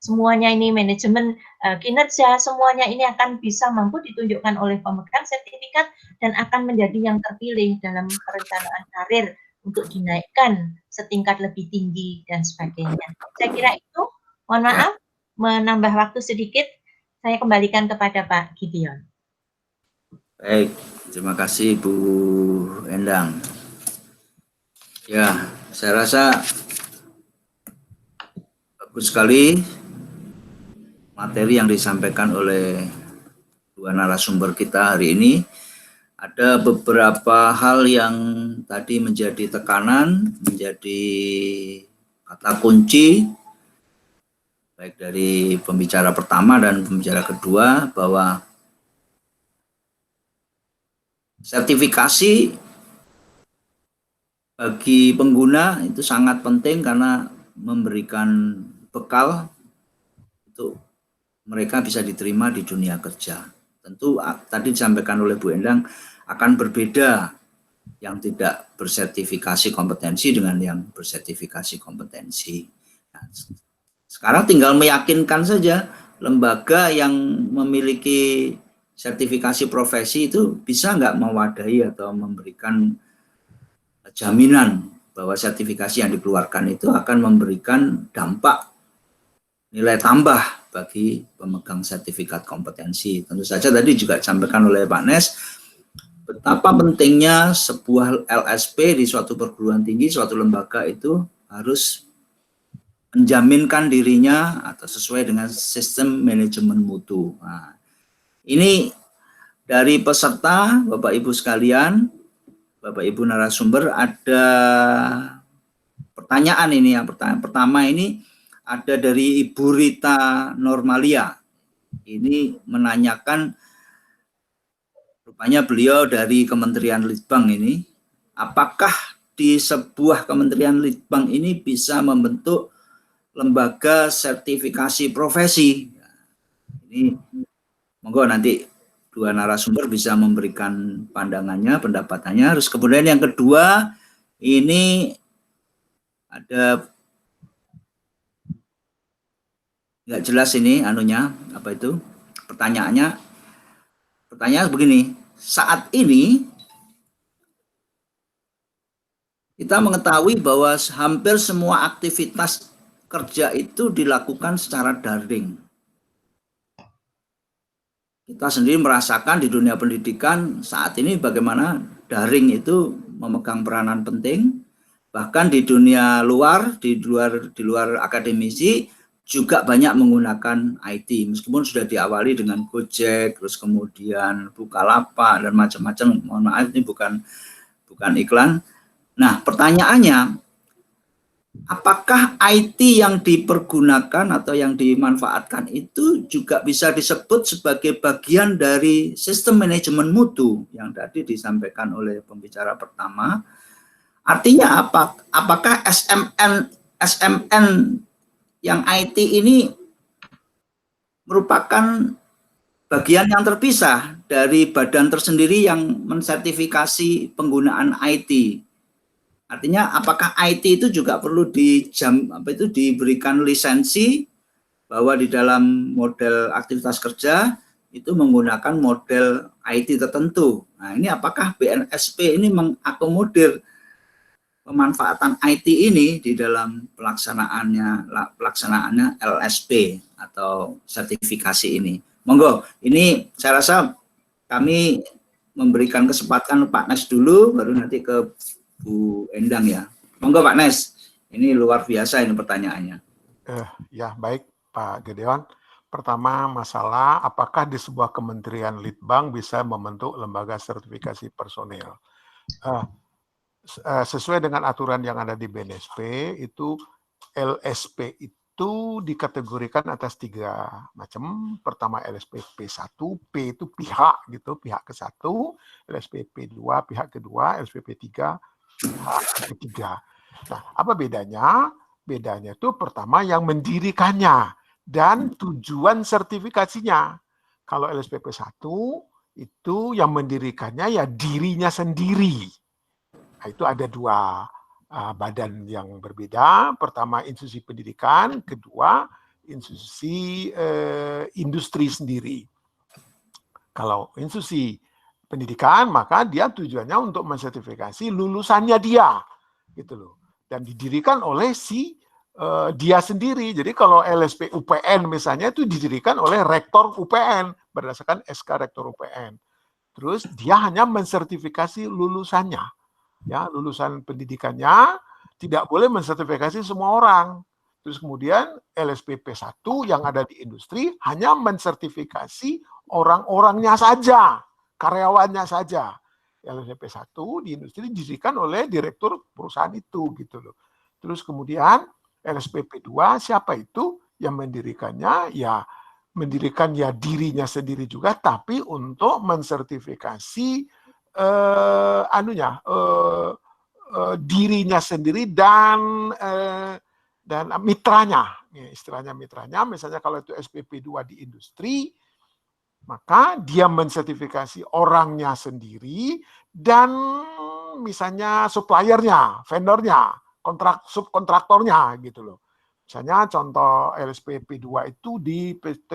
semuanya ini manajemen kinerja, semuanya ini akan bisa mampu ditunjukkan oleh pemegang sertifikat dan akan menjadi yang terpilih dalam perencanaan karir untuk dinaikkan setingkat lebih tinggi dan sebagainya. Saya kira itu, mohon maaf, menambah waktu sedikit, saya kembalikan kepada Pak Gideon. Baik, terima kasih Bu Endang. Ya, saya rasa bagus sekali materi yang disampaikan oleh dua narasumber kita hari ini. Ada beberapa hal yang tadi menjadi tekanan, menjadi kata kunci, baik dari pembicara pertama dan pembicara kedua, bahwa sertifikasi bagi pengguna itu sangat penting karena memberikan bekal untuk mereka bisa diterima di dunia kerja. Tentu tadi disampaikan oleh Bu Endang akan berbeda yang tidak bersertifikasi kompetensi dengan yang bersertifikasi kompetensi. Nah, sekarang tinggal meyakinkan saja lembaga yang memiliki sertifikasi profesi itu bisa nggak mewadahi atau memberikan jaminan bahwa sertifikasi yang dikeluarkan itu akan memberikan dampak nilai tambah bagi pemegang sertifikat kompetensi. Tentu saja tadi juga disampaikan oleh Pak Nes, betapa pentingnya sebuah LSP di suatu perguruan tinggi, suatu lembaga itu harus menjaminkan dirinya atau sesuai dengan sistem manajemen mutu. Nah, ini dari peserta, Bapak Ibu sekalian, Bapak Ibu narasumber, ada pertanyaan ini. Yang pertama ini ada dari Ibu Rita Normalia. Ini menanyakan, rupanya beliau dari Kementerian Litbang ini, apakah di sebuah Kementerian Litbang ini bisa membentuk lembaga sertifikasi profesi? Ini monggo nanti dua narasumber bisa memberikan pandangannya, pendapatannya. Terus kemudian yang kedua, ini ada nggak jelas ini anunya, apa itu pertanyaannya begini, saat ini kita mengetahui bahwa hampir semua aktivitas kerja itu dilakukan secara daring. Kita sendiri merasakan di dunia pendidikan saat ini bagaimana daring itu memegang peranan penting. Bahkan di dunia luar, di luar akademisi juga banyak menggunakan IT. Meskipun sudah diawali dengan Gojek, terus kemudian Bukalapak dan macam-macam. Mohon maaf, ini bukan iklan. Nah, pertanyaannya, apakah IT yang dipergunakan atau yang dimanfaatkan itu juga bisa disebut sebagai bagian dari sistem manajemen mutu yang tadi disampaikan oleh pembicara pertama? Artinya apa? Apakah SMN yang IT ini merupakan bagian yang terpisah dari badan tersendiri yang mensertifikasi penggunaan IT? Artinya apakah IT itu juga perlu diberikan lisensi bahwa di dalam model aktivitas kerja itu menggunakan model IT tertentu. Nah, ini apakah BNSP ini mengakomodir pemanfaatan IT ini di dalam pelaksanaannya LSP atau sertifikasi ini. Monggo, ini saya rasa kami memberikan kesempatan Pak Nes dulu, baru nanti ke Bu Endang ya. Monggo Pak Nes, ini luar biasa ini pertanyaannya. Ya, baik Pak Gedeon. Pertama, masalah apakah di sebuah kementerian Litbang bisa membentuk lembaga sertifikasi personil. Sesuai dengan aturan yang ada di BNSP, itu LSP itu dikategorikan atas 3 macam. Pertama LSP P1, P itu pihak gitu, pihak ke-1, LSP P2 pihak kedua, LSP P3 ketiga. Nah, apa bedanya? Bedanya itu pertama yang mendirikannya dan tujuan sertifikasinya. Kalau LSPP 1 itu yang mendirikannya ya dirinya sendiri. Nah, itu ada 2 badan yang berbeda. Pertama institusi pendidikan, kedua institusi industri sendiri. Kalau institusi pendidikan, maka dia tujuannya untuk mensertifikasi lulusannya dia, gitu loh. Dan didirikan oleh dia sendiri. Jadi kalau LSP UPN misalnya itu didirikan oleh rektor UPN berdasarkan SK rektor UPN. Terus dia hanya mensertifikasi lulusannya, ya lulusan pendidikannya, tidak boleh mensertifikasi semua orang. Terus kemudian LSPP 1 yang ada di industri hanya mensertifikasi orang-orangnya saja, karyawannya saja. LSPP 1 di industri didirikan oleh direktur perusahaan itu gitu loh. Terus kemudian LSPP 2 siapa itu yang mendirikannya? Ya mendirikan ya dirinya sendiri juga, tapi untuk mensertifikasi dirinya sendiri dan mitranya. Istilahnya mitranya, misalnya kalau itu SPP 2 di industri, maka dia mensertifikasi orangnya sendiri dan misalnya suppliernya, vendornya, subkontraktornya gitu loh. Misalnya contoh LSPP 2 itu di PT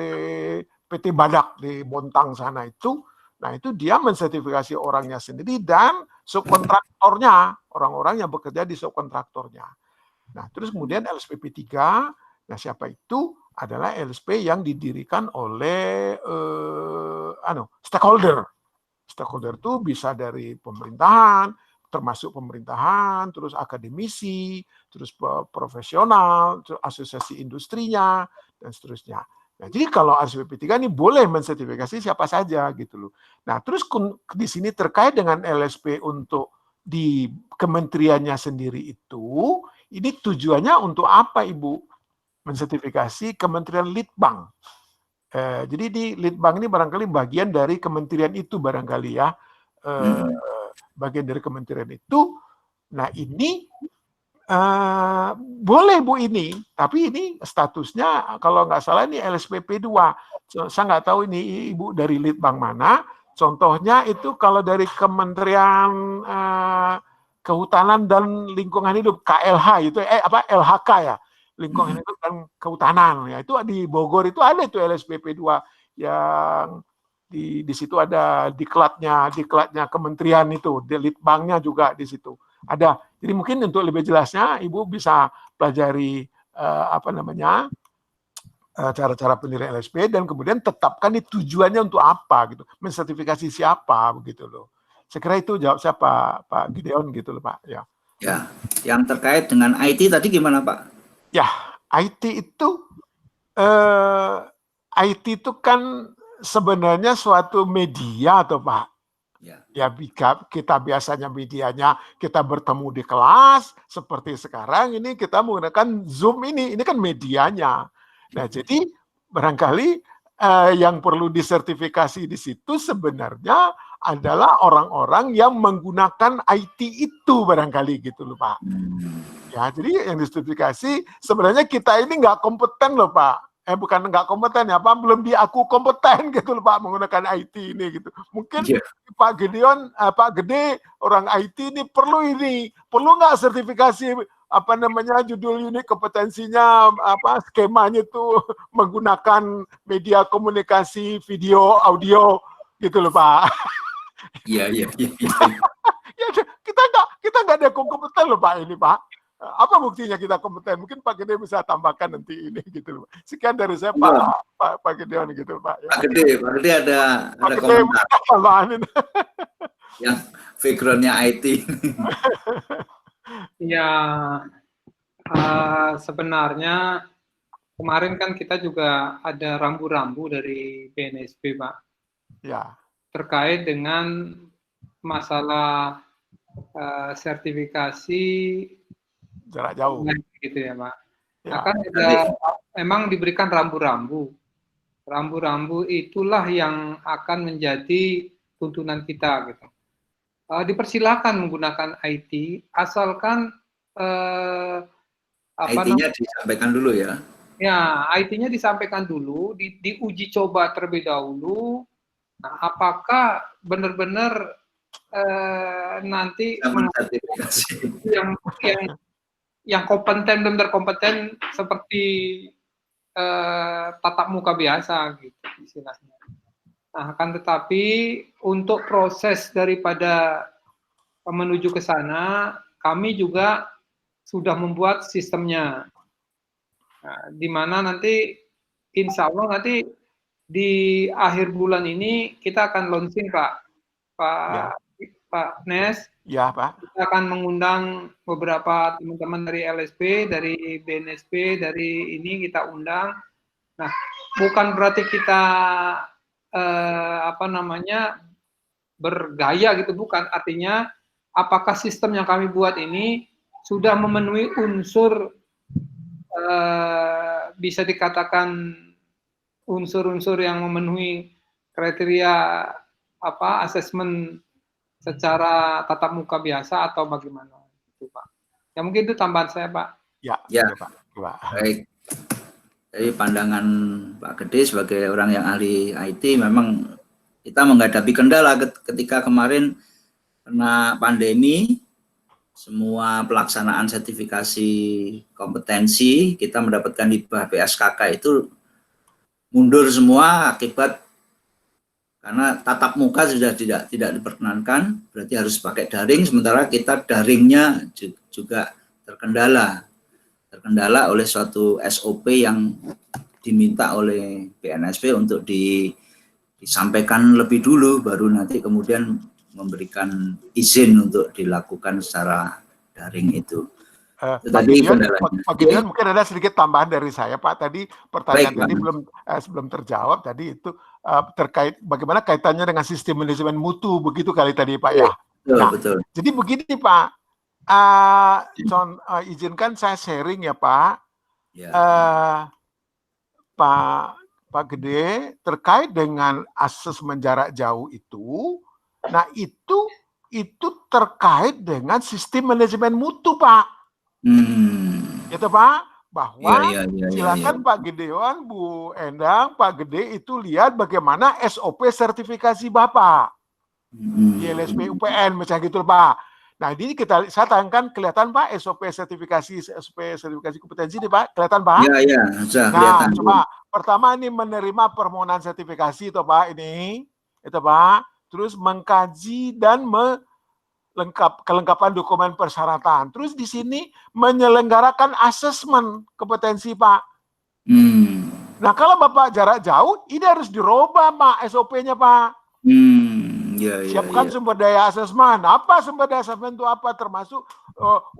Badak di Bontang sana itu, nah itu dia mensertifikasi orangnya sendiri dan subkontraktornya, orang-orang yang bekerja di subkontraktornya. Nah terus kemudian LSPP 3, nah siapa itu? adalah LSP yang didirikan oleh stakeholder. Stakeholder itu bisa dari pemerintahan, termasuk pemerintahan, terus akademisi, terus profesional, terus asosiasi industrinya, dan seterusnya. Nah, jadi kalau RSPP3 ini boleh mensertifikasi siapa saja gitu loh. Nah, terus di sini terkait dengan LSP untuk di kementeriannya sendiri itu, ini tujuannya untuk apa, Ibu? Mensertifikasi Kementerian Litbang. Jadi di Litbang ini barangkali bagian dari kementerian itu barangkali ya. Bagian dari kementerian itu. Nah, ini boleh Bu ini, tapi ini statusnya kalau nggak salah ini LSPP 2. Saya nggak tahu ini Ibu dari Litbang mana. Contohnya itu kalau dari Kementerian Kehutanan dan Lingkungan Hidup, KLH itu LHK ya, Lingkungan Hidup dan Kehutanan ya, itu di Bogor itu ada itu LSPP 2 yang di situ ada diklatnya kementerian itu, di Litbangnya juga di situ ada. Jadi mungkin untuk lebih jelasnya Ibu bisa pelajari cara-cara penilaian LSP dan kemudian tetapkan tujuannya untuk apa gitu, mensertifikasi siapa begitu loh. Saya kira itu jawab siapa Pak Gideon gitu loh Pak ya. Ya, yang terkait dengan IT tadi gimana Pak? Ya, IT itu kan sebenarnya suatu media atau Pak. Ya kita biasanya medianya kita bertemu di kelas seperti sekarang ini kita menggunakan Zoom ini kan medianya. Nah, jadi barangkali yang perlu disertifikasi di situ sebenarnya adalah orang-orang yang menggunakan IT itu barangkali gitu loh Pak. Ya, jadi yang disertifikasi sebenarnya kita ini nggak kompeten loh Pak. Bukan nggak kompeten ya Pak, belum diaku kompeten gitu loh Pak menggunakan IT ini gitu. Mungkin Pak Gideon, Pak Gede orang IT ini perlu nggak sertifikasi judul unit kompetensinya skemanya itu menggunakan media komunikasi video audio gitu loh Pak. Iya. Ya, kita nggak ada kompeten loh Pak ini Pak. Apa buktinya kita kompeten? Mungkin Pak Gede bisa tambahkan nanti ini gitu loh. Sekian dari saya Pak Gedeon gitu Pak. Ya. Pak Gede ada komentar. Yang backgroundnya IT. Ya, sebenarnya kemarin kan kita juga ada rambu-rambu dari BNSP Pak. Ya. Terkait dengan masalah sertifikasi jarak jauh gitu ya Pak. Ya. Akan memang diberikan rambu-rambu. Rambu-rambu itulah yang akan menjadi tuntunan kita gitu. Dipersilakan menggunakan IT asalkan IT-nya disampaikan dulu ya. Ya, IT-nya disampaikan dulu, diuji coba terlebih dahulu. Nah, apakah benar-benar nanti yang kompeten, benar kompeten seperti tatap muka biasa gitu istilahnya. Nah, akan tetapi untuk proses daripada menuju ke sana, kami juga sudah membuat sistemnya. Nah, di mana nanti insya Allah nanti di akhir bulan ini kita akan launching Pak Nes. Ya Pak. Kita akan mengundang beberapa teman-teman dari LSP, dari BNSP, dari ini kita undang. Nah, bukan berarti kita bergaya gitu, bukan. Artinya apakah sistem yang kami buat ini sudah memenuhi unsur bisa dikatakan unsur-unsur yang memenuhi kriteria asesmen secara tatap muka biasa atau bagaimana itu Pak. Ya mungkin itu tambahan saya Pak. Ya Pak. Baik. Dari pandangan Pak Gede sebagai orang yang ahli IT, memang kita menghadapi kendala ketika kemarin kena pandemi, semua pelaksanaan sertifikasi kompetensi kita mendapatkan hibah PSKK itu mundur semua akibat karena tatap muka sudah tidak diperkenankan, berarti harus pakai daring, sementara kita daringnya juga terkendala oleh suatu SOP yang diminta oleh BNSP untuk disampaikan lebih dulu, baru nanti kemudian memberikan izin untuk dilakukan secara daring itu. Pak Gideon, mungkin ada sedikit tambahan dari saya, Pak. Tadi pertanyaan tadi belum terjawab. Tadi itu terkait bagaimana kaitannya dengan sistem manajemen mutu, begitu kali tadi, Pak ya. Betul. Jadi begini, Pak. Izinkan saya sharing ya, Pak. Ya. Pak Gede, terkait dengan asesmen jarak jauh itu, nah itu terkait dengan sistem manajemen mutu, Pak. Itu Pak, bahwa silakan Pak Gideon, Bu Endang, Pak Gede itu lihat bagaimana SOP sertifikasi Bapak di LSP UPN, misalnya gitu Pak. Nah ini saya tayangkan, kelihatan Pak SOP sertifikasi kompetensi ini Pak, kelihatan Pak? Iya, sudah kelihatan. Nah coba pertama ini menerima permohonan sertifikasi itu Pak, itu Pak, terus mengkaji dan kelengkapan dokumen persyaratan. Terus di sini menyelenggarakan asesmen kompetensi, Pak. Nah, kalau Bapak jarak jauh, ini harus dirubah, Pak, SOP-nya, Pak. Siapkan sumber daya asesmen. Apa sumber daya asesmen itu apa? Termasuk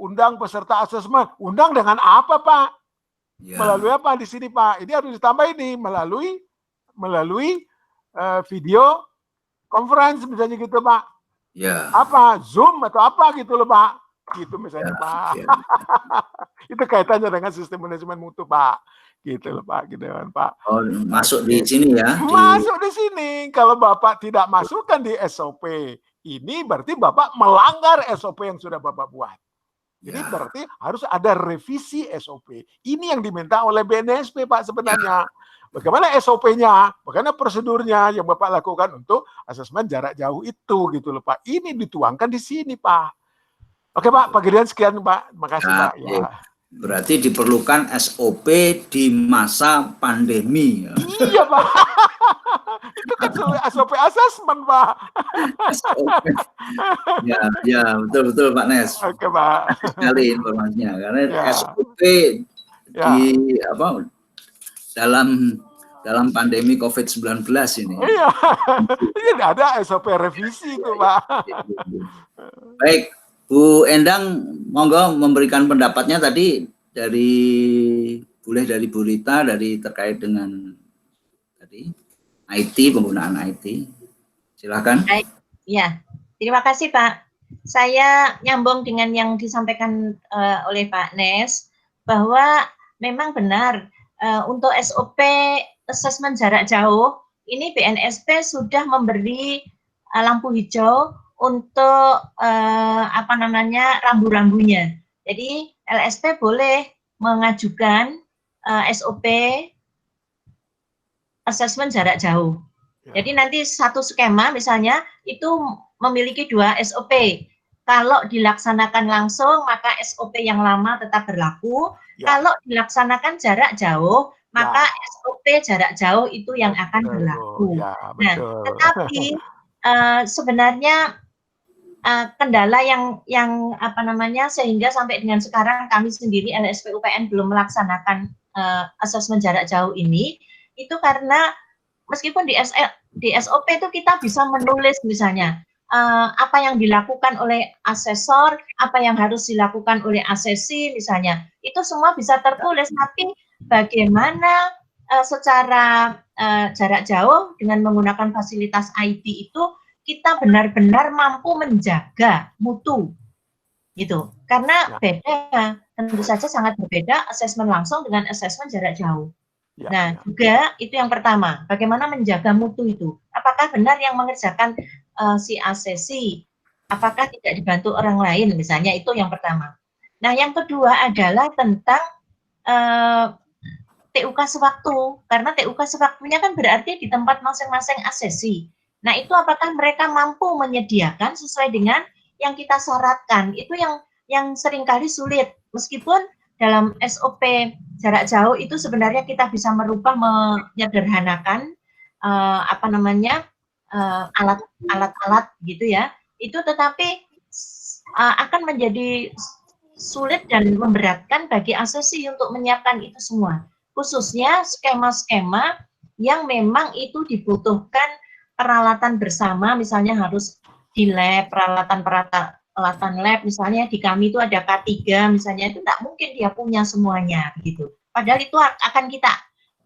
undang peserta asesmen. Undang dengan apa, Pak? Melalui apa di sini, Pak? Ini harus ditambah ini melalui video conference misalnya gitu, Pak. Apa Zoom atau apa gitu loh Pak, gitu misalnya Pak. Itu kaitannya dengan sistem manajemen mutu Pak, gitu loh Pak, gitu kan Pak. Oh, masuk di sini ya? Masuk di sini. Kalau Bapak tidak masukkan di SOP ini, berarti Bapak melanggar SOP yang sudah Bapak buat. Jadi berarti harus ada revisi SOP. Ini yang diminta oleh BNSP Pak sebenarnya. Bagaimana SOP-nya, bagaimana prosedurnya yang Bapak lakukan untuk asesmen jarak jauh itu gitu loh Pak. Ini dituangkan di sini Pak. Oke Pak, Pak Gideon sekian Pak. Makasih Pak. Ya. Berarti diperlukan SOP di masa pandemi. Iya Pak. Itu kan SOP asesmen Pak. Ya, betul Pak Nes. Oke Pak. Sekali informasinya karena SOP di dalam pandemi COVID-19 ini. Iya, ini ada SOP revisi itu, Pak. Baik, Bu Endang, monggo memberikan pendapatnya tadi dari Bu Rita terkait dengan tadi IT, penggunaan IT. Silakan. Ya, terima kasih Pak. Saya nyambung dengan yang disampaikan oleh Pak Nes bahwa memang benar. Untuk SOP asesmen jarak jauh, ini BNSP sudah memberi lampu hijau untuk rambu-rambunya. Jadi LSP boleh mengajukan SOP asesmen jarak jauh. Jadi nanti satu skema misalnya itu memiliki 2 SOP. Kalau dilaksanakan langsung, maka SOP yang lama tetap berlaku. Kalau dilaksanakan jarak jauh, maka SOP jarak jauh itu yang akan berlaku. Nah, tetapi sebenarnya kendala yang sehingga sampai dengan sekarang kami sendiri LSP UPN belum melaksanakan asesmen jarak jauh ini, itu karena meskipun di SOP itu kita bisa menulis misalnya apa yang dilakukan oleh asesor, apa yang harus dilakukan oleh asesi misalnya, itu semua bisa tertulis, tapi bagaimana secara jarak jauh dengan menggunakan fasilitas IT itu kita benar-benar mampu menjaga mutu gitu, karena beda, tentu saja sangat berbeda asesmen langsung dengan asesmen jarak jauh. Nah, juga itu yang pertama, bagaimana menjaga mutu itu. Apakah benar yang mengerjakan si asesi, apakah tidak dibantu orang lain, misalnya itu yang pertama. Nah, yang kedua adalah tentang TUK sewaktu, karena TUK sewaktunya kan berarti di tempat masing-masing asesi. Nah, itu apakah mereka mampu menyediakan sesuai dengan yang kita syaratkan, itu yang seringkali sulit, meskipun dalam SOP jarak jauh itu sebenarnya kita bisa merubah, menyederhanakan alat-alat gitu ya, itu tetapi akan menjadi sulit dan memberatkan bagi asesi untuk menyiapkan itu semua. khususnya skema-skema yang memang itu dibutuhkan peralatan bersama, misalnya harus di lab, peralatan lab, misalnya di kami itu ada K3, misalnya itu tidak mungkin dia punya semuanya, begitu. Padahal itu akan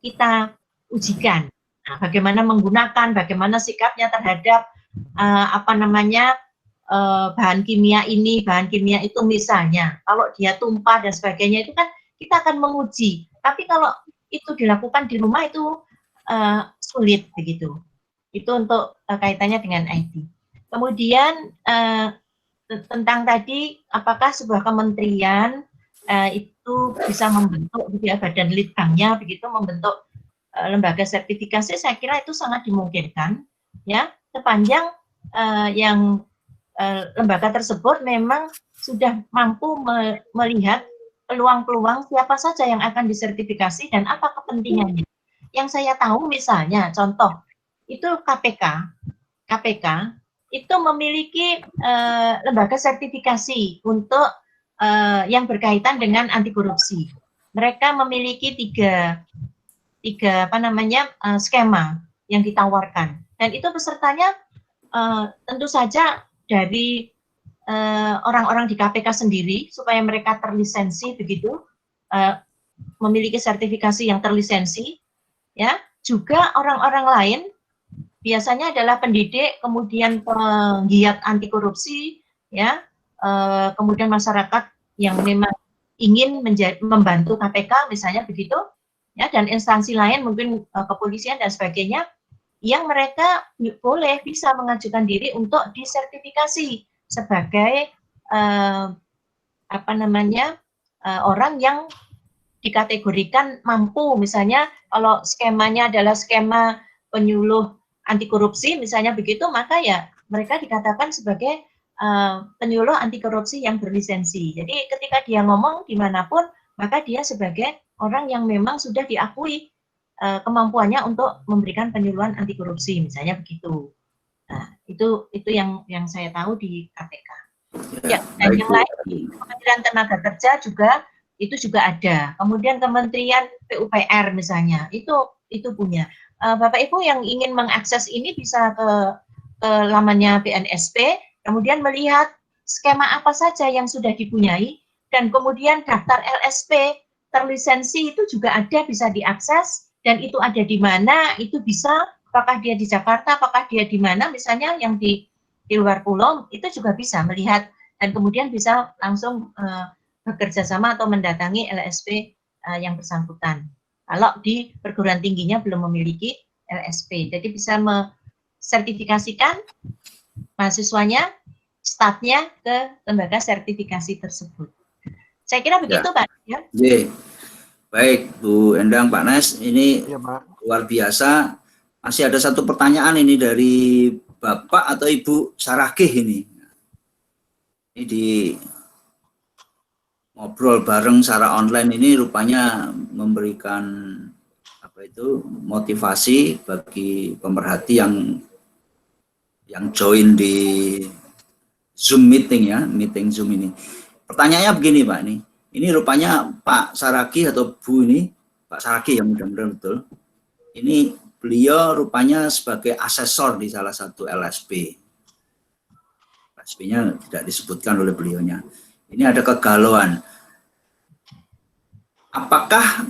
kita ujikan. Nah, bagaimana menggunakan, bagaimana sikapnya terhadap bahan kimia ini, bahan kimia itu misalnya. Kalau dia tumpah dan sebagainya itu kan kita akan menguji. Tapi kalau itu dilakukan di rumah itu sulit begitu. Itu untuk kaitannya dengan IT. Kemudian tentang tadi apakah sebuah kementerian itu bisa membentuk badan litbangnya begitu membentuk lembaga sertifikasi, saya kira itu sangat dimungkinkan ya, sepanjang yang lembaga tersebut memang sudah mampu melihat peluang-peluang siapa saja yang akan disertifikasi dan apa kepentingannya. Yang saya tahu misalnya contoh itu KPK itu memiliki lembaga sertifikasi untuk yang berkaitan dengan anti korupsi. Mereka memiliki tiga skema yang ditawarkan, dan itu pesertanya tentu saja dari orang-orang di KPK sendiri supaya mereka terlisensi begitu, memiliki sertifikasi yang terlisensi, ya. Juga orang-orang lain biasanya adalah pendidik, kemudian penggiat anti korupsi, ya, kemudian masyarakat yang memang ingin membantu KPK misalnya begitu. Ya, dan instansi lain mungkin kepolisian dan sebagainya yang mereka bisa mengajukan diri untuk disertifikasi sebagai orang yang dikategorikan mampu, misalnya kalau skemanya adalah skema penyuluh anti korupsi misalnya begitu, maka ya mereka dikatakan sebagai penyuluh anti korupsi yang berlisensi. Jadi ketika dia ngomong dimanapun maka dia sebagai orang yang memang sudah diakui kemampuannya untuk memberikan penyuluhan anti korupsi, misalnya begitu. Nah, itu yang saya tahu di KPK. Ya, dan yang lain di Kementerian Tenaga Kerja itu juga ada. Kemudian Kementerian PUPR misalnya, itu punya. Bapak Ibu yang ingin mengakses ini bisa ke lamannya BNSP, kemudian melihat skema apa saja yang sudah dipunyai, dan kemudian daftar LSP terlisensi itu juga ada, bisa diakses, dan itu ada di mana, itu bisa, apakah dia di Jakarta, apakah dia di mana, misalnya yang di luar pulau, itu juga bisa melihat, dan kemudian bisa langsung bekerja sama atau mendatangi LSP yang bersangkutan. Kalau di perguruan tingginya belum memiliki LSP, jadi bisa mensertifikasikan mahasiswanya, stafnya ke lembaga sertifikasi tersebut. Saya kira begitu, Pak. Ya. Baik, Bu Endang, Pak Nes, ini ya, luar biasa. Masih ada satu pertanyaan ini dari Bapak atau Ibu Saragih ini. Ini di ngobrol bareng secara online ini rupanya memberikan motivasi bagi pemerhati yang join di Zoom meeting ya, meeting Zoom ini. Pertanyaannya begini, Pak, ini rupanya Pak Saragih atau Bu ini, Pak Saragih yang mudah-mudahan betul, ini beliau rupanya sebagai asesor di salah satu LSP. LSP-nya tidak disebutkan oleh beliaunya. Ini ada kegalauan. Apakah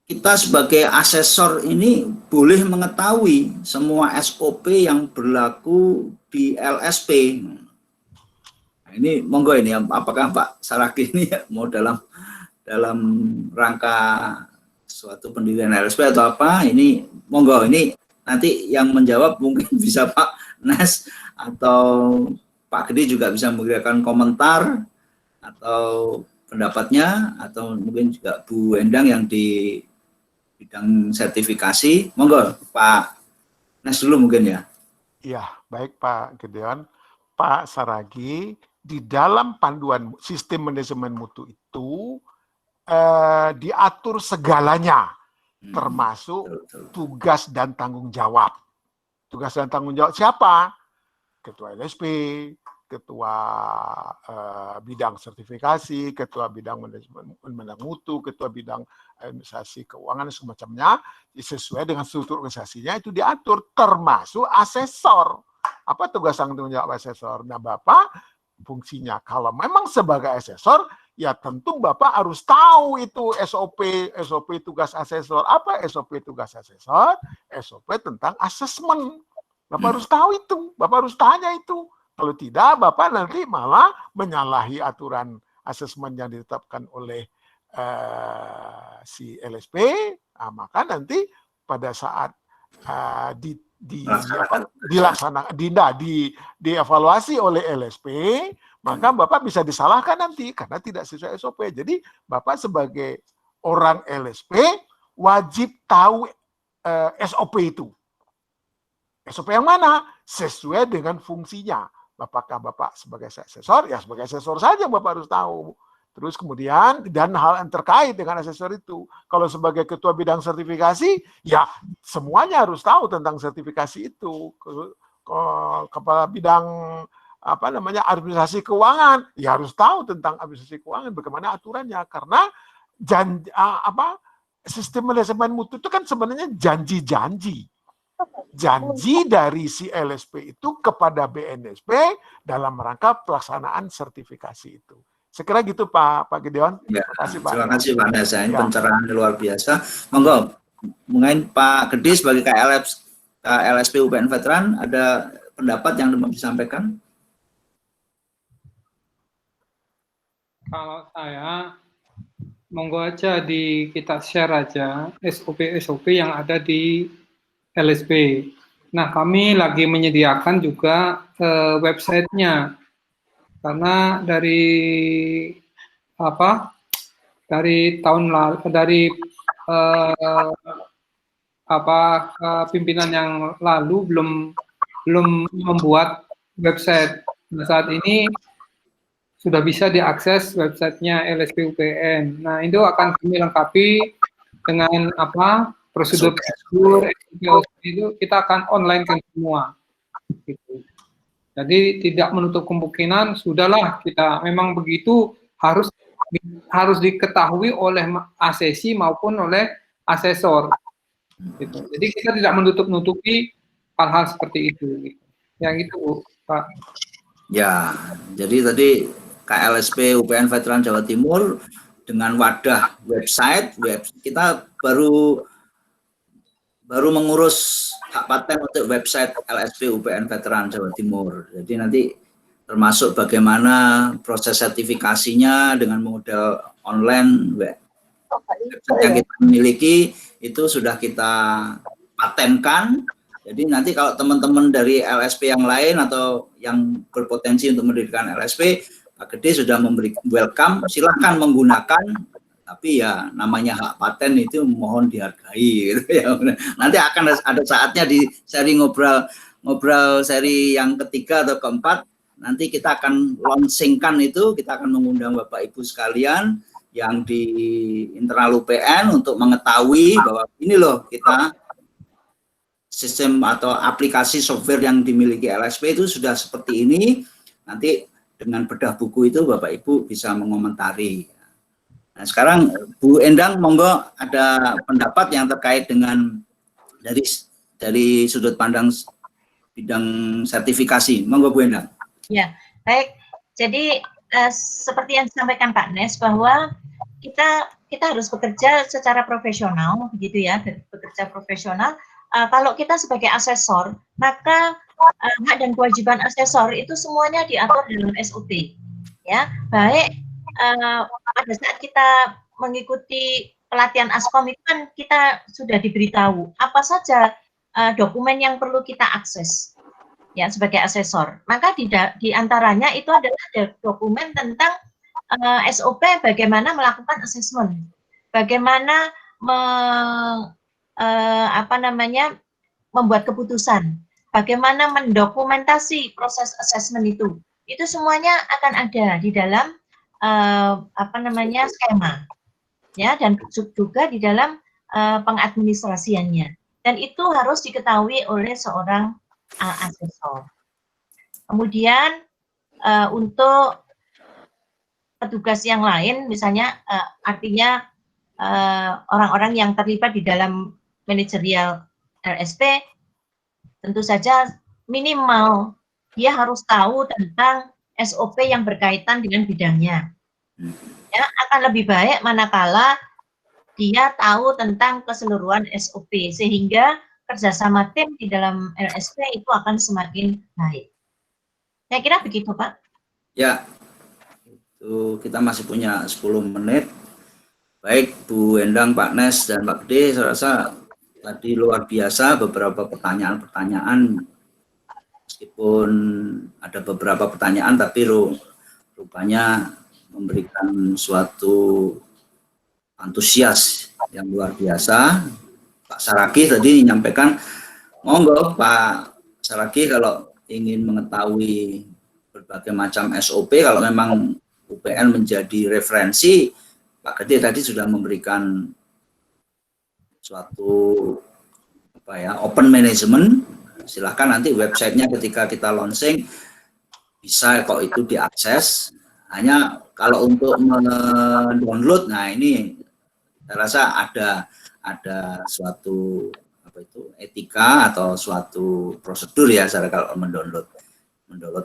kita sebagai asesor ini boleh mengetahui semua SOP yang berlaku di LSP? Ini monggo ini, apakah Pak Saragih ini mau dalam rangka suatu pendirian LSP atau apa? Ini monggo, ini nanti yang menjawab mungkin bisa Pak Nes atau Pak Gede juga bisa memberikan komentar atau pendapatnya, atau mungkin juga Bu Endang yang di bidang sertifikasi. Monggo Pak Nes dulu mungkin ya. Iya, baik Pak Gedeon. Pak Saragih, di dalam panduan sistem manajemen mutu itu diatur segalanya, termasuk tugas dan tanggung jawab. Tugas dan tanggung jawab siapa? Ketua LSP, ketua bidang sertifikasi, ketua bidang manajemen mutu, ketua bidang administrasi keuangan dan semacamnya, sesuai dengan struktur organisasinya itu diatur, termasuk asesor. Apa tugas tanggung jawab asesor? Nah, Bapak fungsinya kalau memang sebagai asesor, ya tentu Bapak harus tahu itu SOP tugas asesor. Apa SOP tugas asesor? SOP tentang asesmen. Bapak harus tahu itu, Bapak harus tanya itu. Kalau tidak, Bapak nanti malah menyalahi aturan asesmen yang ditetapkan oleh si LSP, maka nanti pada saat dievaluasi oleh LSP, maka Bapak bisa disalahkan nanti karena tidak sesuai SOP. Jadi Bapak sebagai orang LSP wajib tahu SOP itu. SOP yang mana? Sesuai dengan fungsinya. Apakah Bapak sebagai asesor? Ya sebagai asesor saja Bapak harus tahu. Terus kemudian, dan hal yang terkait dengan asesor itu. Kalau sebagai ketua bidang sertifikasi, ya semuanya harus tahu tentang sertifikasi itu. Kepala bidang administrasi keuangan, ya harus tahu tentang administrasi keuangan, bagaimana aturannya. Karena sistem manajemen mutu itu kan sebenarnya janji-janji. Janji dari si LSP itu kepada BNSP dalam rangka pelaksanaan sertifikasi itu. Sekira gitu Pak Gideon. Ya, terima kasih Pak Nesa. Ini ya. pencerahan luar biasa. Monggo, mungkin Pak Gede sebagai KLSP UPN Veteran ada pendapat yang mau disampaikan? Kalau saya, monggo aja kita share aja SOP yang ada di LSP. Nah, kami lagi menyediakan juga websitenya, karena dari tahun lalu, dari pimpinan yang lalu belum membuat website. Nah, saat ini sudah bisa diakses websitenya LSP UPN. Nah, itu akan kami lengkapi dengan prosedur itu kita akan online kan semua. Gitu. Jadi tidak menutup kemungkinan sudahlah kita memang begitu harus diketahui oleh asesi maupun oleh asesor. Gitu. Jadi kita tidak menutup-nutupi hal-hal seperti itu. Gitu. Yang itu Pak. Ya, jadi tadi KLSP UPN Veteran Jawa Timur dengan wadah website kita baru mengurus hak paten untuk website LSP UPN Veteran Jawa Timur. Jadi nanti termasuk bagaimana proses sertifikasinya dengan model online website yang kita miliki itu sudah kita patenkan. Jadi nanti kalau teman-teman dari LSP yang lain atau yang berpotensi untuk mendirikan LSP, Pak Gede sudah memberi welcome, silahkan menggunakan. Tapi ya namanya hak paten itu mohon dihargai gitu ya. Nanti akan ada saatnya di seri ngobrol seri yang ketiga atau keempat, nanti kita akan launchingkan itu, kita akan mengundang Bapak Ibu sekalian yang di internal UPN untuk mengetahui bahwa ini loh kita sistem atau aplikasi software yang dimiliki LSP itu sudah seperti ini. Nanti dengan bedah buku itu Bapak Ibu bisa mengomentari. Nah, sekarang Bu Endang, monggo ada pendapat yang terkait dengan dari sudut pandang bidang sertifikasi. Monggo Bu Endang. Ya, baik. Jadi seperti yang disampaikan Pak Nes bahwa kita harus bekerja secara profesional, begitu ya, bekerja profesional. Kalau kita sebagai asesor, maka hak dan kewajiban asesor itu semuanya diatur dalam SOP, ya, baik. Pada saat kita mengikuti pelatihan ASKOM itu kan kita sudah diberitahu apa saja dokumen yang perlu kita akses ya sebagai asesor. Maka di antaranya itu adalah dokumen tentang SOP bagaimana melakukan asesmen, bagaimana membuat keputusan, bagaimana mendokumentasi proses asesmen itu. Itu semuanya akan ada di dalam skema ya, dan juga di dalam pengadministrasiannya, dan itu harus diketahui oleh seorang asesor. Kemudian untuk petugas yang lain, misalnya artinya orang-orang yang terlibat di dalam manajerial LSP, tentu saja minimal dia harus tahu tentang SOP yang berkaitan dengan bidangnya. Ya, akan lebih baik manakala dia tahu tentang keseluruhan SOP, sehingga kerjasama tim di dalam LSP itu akan semakin baik. Saya kira begitu, Pak. Ya, itu kita masih punya 10 menit. Baik Bu Endang, Pak Nes, dan Pak Gede, saya rasa tadi luar biasa beberapa pertanyaan-pertanyaan. Meskipun ada beberapa pertanyaan, tapi rupanya memberikan suatu antusias yang luar biasa. Pak Saragi tadi menyampaikan, monggo Pak Saragi kalau ingin mengetahui berbagai macam SOP, kalau memang UPN menjadi referensi, Pak Gede tadi sudah memberikan suatu open management. Silahkan nanti websitenya ketika kita launching bisa kok itu diakses. Hanya kalau untuk mendownload, nah ini saya rasa ada suatu etika atau suatu prosedur ya cara kalau mendownload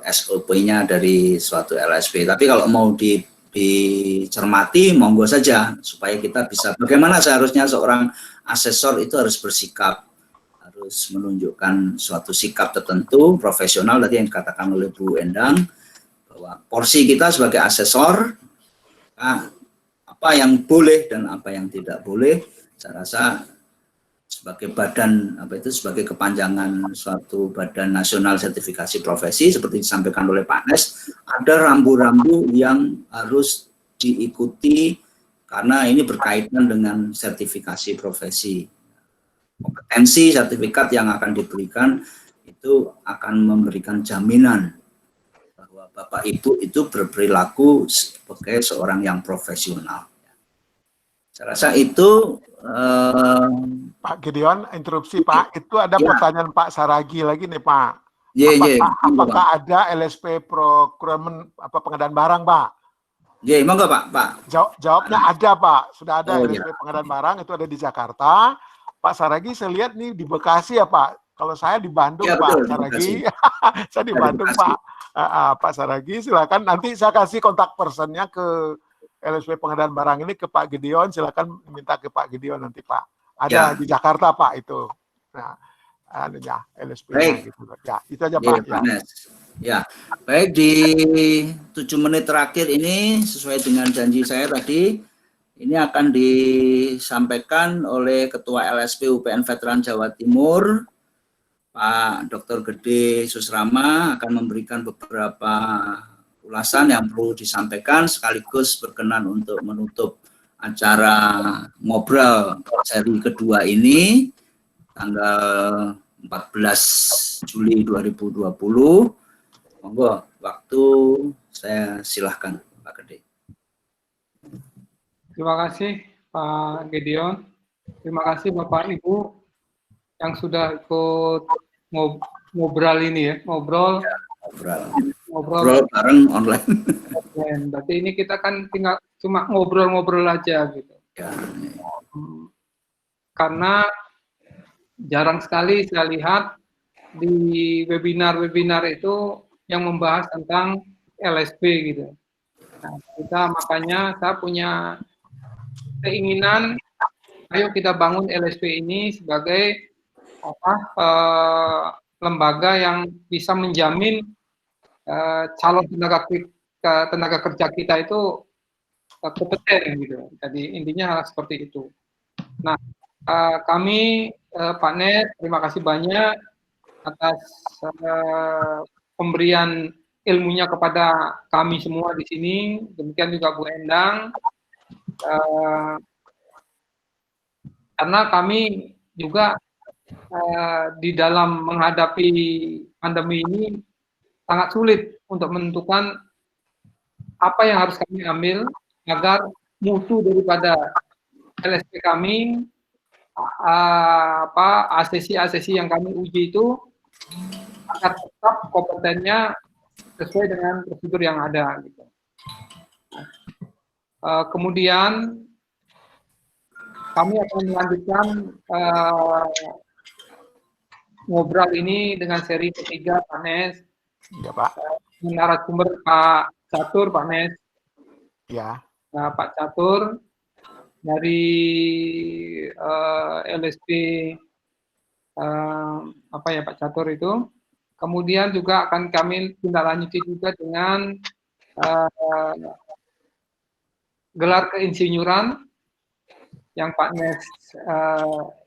SOP-nya dari suatu LSP. Tapi kalau mau dicermati, monggo saja supaya kita bisa bagaimana seharusnya seorang asesor itu harus bersikap, harus menunjukkan suatu sikap tertentu profesional tadi yang dikatakan oleh Bu Endang, bahwa porsi kita sebagai asesor apa yang boleh dan apa yang tidak boleh. Saya rasa sebagai badan sebagai kepanjangan suatu badan nasional sertifikasi profesi seperti disampaikan oleh Pak Nes, ada rambu-rambu yang harus diikuti karena ini berkaitan dengan sertifikasi profesi. Kompetensi sertifikat yang akan diberikan itu akan memberikan jaminan bahwa Bapak Ibu itu berperilaku sebagai seorang yang profesional. Saya rasa itu Pak Gideon, interupsi Pak, itu ada pertanyaan Pak Saragi lagi nih Pak. Apakah ada LSP procurement pengadaan barang Pak? Iya, monggo Pak. Jawabnya ada Pak, sudah ada LSP pengadaan barang, itu ada di Jakarta. Pak Saragi saya lihat nih di Bekasi ya Pak. Kalau saya di Bandung ya, Pak Saragi, saya di Bandung Pak. Pak Saragi silakan nanti saya kasih kontak personnya ke LSP pengadaan barang ini ke Pak Gideon, silakan minta ke Pak Gideon nanti Pak. Ada di Jakarta Pak itu. Nah, LSP-nya gitu. Ya, itu aja Pak. Ya, baik di 7 menit terakhir ini sesuai dengan janji saya tadi, ini akan disampaikan oleh Ketua LSP UPN Veteran Jawa Timur, Pak Dr. Gede Susrama akan memberikan beberapa ulasan yang perlu disampaikan sekaligus berkenan untuk menutup acara ngobrol seri kedua ini tanggal 14 Juli 2020. Monggo, waktu saya silahkan Pak Gede. Terima kasih Pak Gideon. Terima kasih Bapak Ibu yang sudah ikut ngobrol ini ya, ngobrol bareng online. Berarti ini kita kan tinggal cuma ngobrol-ngobrol aja gitu. Ya. Karena jarang sekali saya lihat di webinar-webinar itu yang membahas tentang LSP gitu. Nah, makanya saya punya keinginan, ayo kita bangun LSP ini sebagai lembaga yang bisa menjamin calon tenaga kerja kita itu kompeten gitu. Jadi intinya seperti itu. Nah, kami Pak Nes, terima kasih banyak atas pemberian ilmunya kepada kami semua di sini. Demikian juga Bu Endang. Karena kami juga di dalam menghadapi pandemi ini sangat sulit untuk menentukan apa yang harus kami ambil agar mutu daripada LSP kami, ASESI yang kami uji itu agar tetap kompetennya sesuai dengan prosedur yang ada gitu. Kemudian kami akan melanjutkan ngobrol ini dengan seri ketiga, Pak Nes. Ya, Pak. Narasumber Pak Catur, Pak Nes. Ya. Pak Catur dari LSP apa ya Pak Catur itu. Kemudian juga akan kami tindak lanjuti juga dengan gelar keinsinyuran yang Pak Nes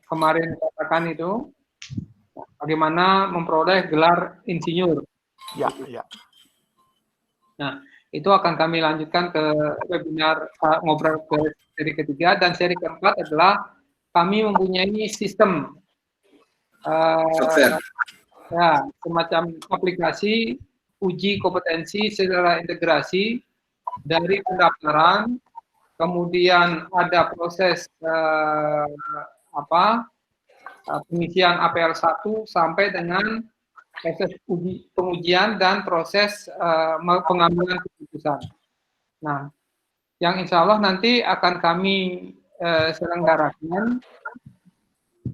kemarin katakan itu, bagaimana memperoleh gelar insinyur. Ya, ya. Nah, itu akan kami lanjutkan ke webinar ngobrol ke seri ketiga, dan seri keempat adalah kami mempunyai sistem ya, semacam aplikasi uji kompetensi secara integrasi dari pendaftaran, kemudian ada proses pengisian APL 1 sampai dengan proses pengujian dan proses pengambilan keputusan. Nah, yang insya Allah nanti akan kami selenggarakan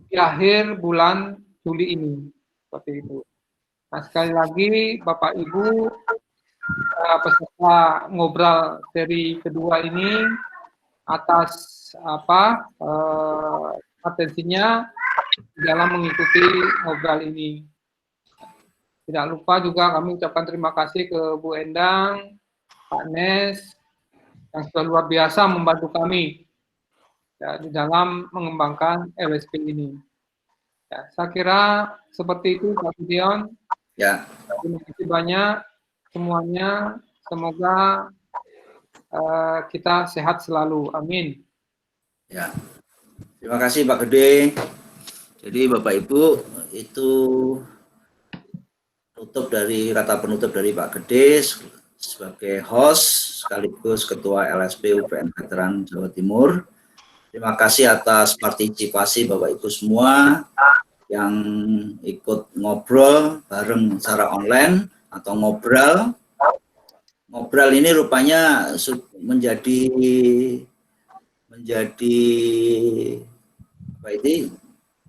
di akhir bulan Juli ini, seperti itu. Nah, sekali lagi Bapak Ibu peserta ngobrol seri kedua ini, atas atensinya dalam mengikuti ngobrol ini. Tidak lupa juga kami ucapkan terima kasih ke Bu Endang, Pak Nes, yang sudah luar biasa membantu kami ya, di dalam mengembangkan LSP ini. Ya, saya kira seperti itu Pak Gideon. Ya. Terima kasih banyak semuanya. Semoga kita sehat selalu. Amin. Ya. Terima kasih Pak Gede. Jadi Bapak Ibu, itu kata penutup dari Pak Gede sebagai host sekaligus Ketua LSP UPN Veteran Jawa Timur. Terima kasih atas partisipasi Bapak Ibu semua yang ikut ngobrol bareng secara online atau ngobrol. Ngobrol ini rupanya menjadi apa itu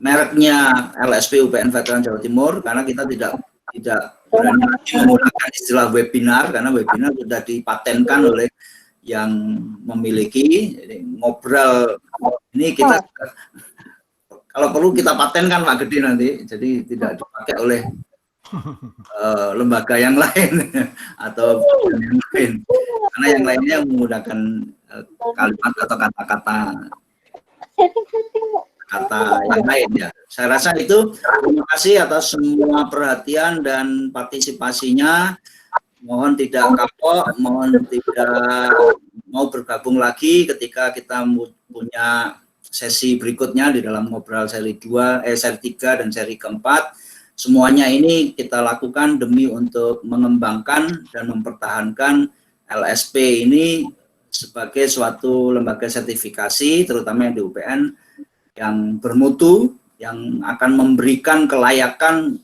mereknya LSP UPN Veteran Jawa Timur, karena kita tidak berani menggunakan istilah webinar, karena webinar sudah dipatenkan oleh yang memiliki. Jadi, ngobrol ini kita kalau perlu kita patenkan Pak Gede nanti, jadi tidak dipakai oleh lembaga yang lain atau yang lain, karena yang lainnya menggunakan kalimat atau kata-kata yang lain ya. Saya rasa itu. Terima kasih atas semua perhatian dan partisipasinya. Mohon tidak kapok, mohon tidak mau bergabung lagi ketika kita punya sesi berikutnya di dalam ngobrol seri 3 dan seri keempat. Semuanya ini kita lakukan demi untuk mengembangkan dan mempertahankan LSP ini sebagai suatu lembaga sertifikasi, terutama yang di UPN, yang bermutu, yang akan memberikan kelayakan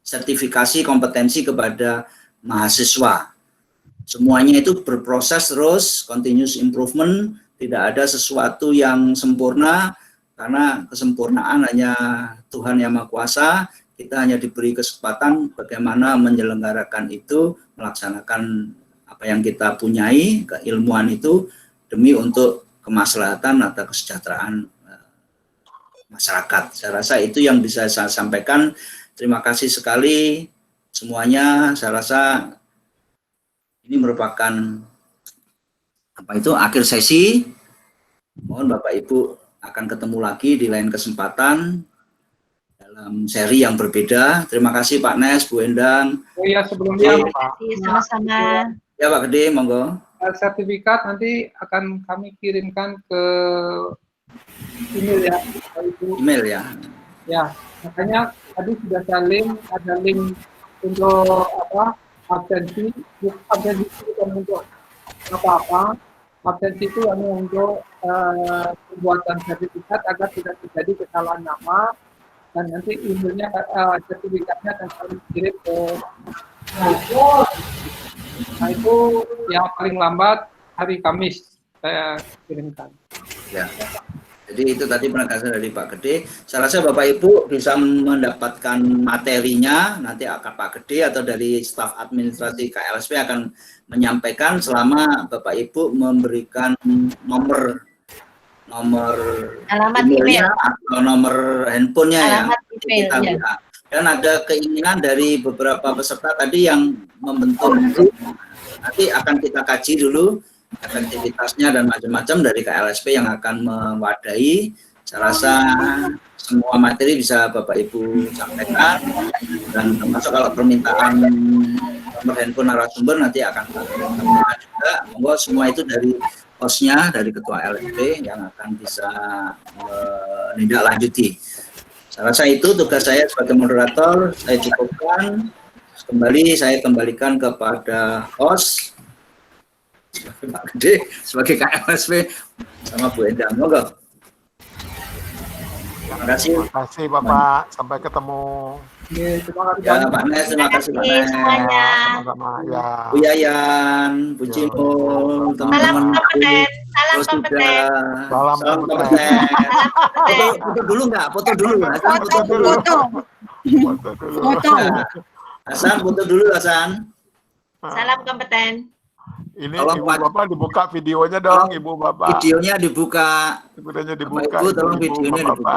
sertifikasi kompetensi kepada mahasiswa. Semuanya itu berproses terus, continuous improvement, tidak ada sesuatu yang sempurna, karena kesempurnaan hanya Tuhan Yang Maha Kuasa. Kita hanya diberi kesempatan bagaimana menyelenggarakan itu, melaksanakan apa yang kita punyai, keilmuan itu, demi untuk kemaslahatan atau kesejahteraan masyarakat. Saya rasa itu yang bisa saya sampaikan. Terima kasih sekali semuanya. Saya rasa ini merupakan akhir sesi. Mohon Bapak Ibu akan ketemu lagi di lain kesempatan dalam seri yang berbeda. Terima kasih Pak Nes, Bu Endang. Oh ya, sebelumnya Terima kasih sama-sama. Ya Pak Gede, monggo. Sertifikat nanti akan kami kirimkan ke email ya, Email ya. Ya, makanya tadi sudah ada link untuk absensi. Absensi itu bukan untuk apa-apa. Absensi itu hanya untuk pembuatan sertifikat agar tidak terjadi kesalahan nama, dan nanti emailnya sertifikatnya akan kami kirim ke Nah itu ya paling lambat hari Kamis saya kirimkan. Ya. Jadi itu tadi penegasan dari Pak Gede. Saya rasa Bapak Ibu bisa mendapatkan materinya, nanti akan Pak Gede atau dari staf administrasi KLSP akan menyampaikan selama Bapak Ibu memberikan nomor Alamat emailnya email. atau nomor handphonenya ya. Alamat email, Kita ya. bisa. Dan ada keinginan dari beberapa peserta tadi yang membentuk grup, nanti akan kita kaji dulu efektivitasnya dan macam-macam dari KLSP yang akan mewadahi. Saya rasa semua materi bisa Bapak Ibu sampaikan, dan termasuk kalau permintaan nomor handphone narasumber nanti akan kita juga. Monggo semua itu dari hostnya, dari Ketua LSP yang akan bisa menindaklanjuti. Saya rasa itu tugas saya sebagai moderator, saya cukupkan. Kembali saya kembalikan kepada host Pak Gede sebagai KLSP sama Bu Enda. Monggo. Terima kasih. Terima kasih Bapak. Sampai ketemu. Oke, terima kasih Ya, banyak. Pak Nes, terima kasih Pak Nes. semuanya. Sama-sama ya. Bu Yayan, Bu Cimul, Salam teman-teman. kompeten, salam Terus kompeten. juga Salam salam kompeten. kompeten. Salam kompeten. Foto dulu nggak? Foto dulu. Hasan, foto dulu. Foto dulu. Hasan, foto dulu Hasan. Salam kompeten. Ini Tolong, Ibu Pak. Bapak dibuka videonya dong, Tolong Ibu Bapak. Videonya dibuka. Videonya Bapak dibuka. Ibu, tolong videonya dibuka.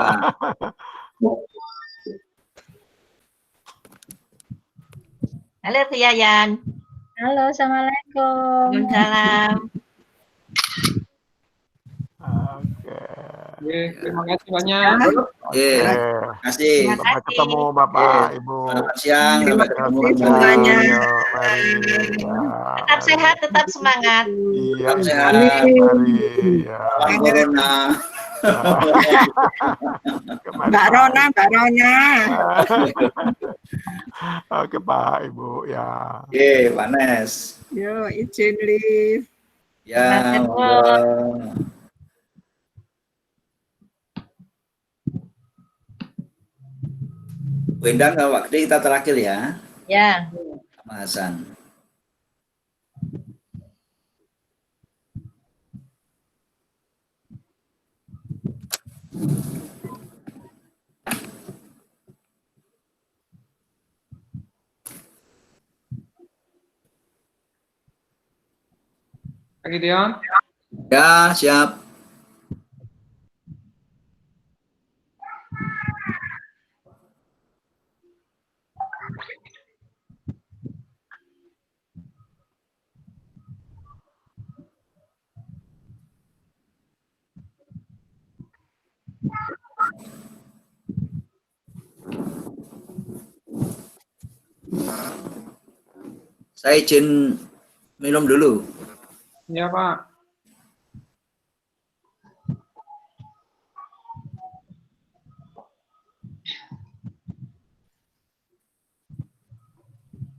Halo Bu Yayan. Halo, Assalamualaikum. Waalaikumsalam. Oke. Oke, terima kasih banyak. Oke, terima kasih. Terima Sampai kasih. ketemu Bapak, Ibu. Selamat siang, sampai ketemu Terima kembali. kasih Mari. Ya. Tetap sehat, tetap semangat. Iya, Tetap sehat. mari. Ya. Salam corona. Mbak Rona. Oke Pak, Ibu ya. Oke, Pak Nes. Yo, izin live. Ya, Silakan, Bu. monggo. Bu Endang, waktu kita terakhir ya, Ya. sama Hasan. Pak Gideon. Ya, siap. Saya izin minum dulu. Ya, Pak.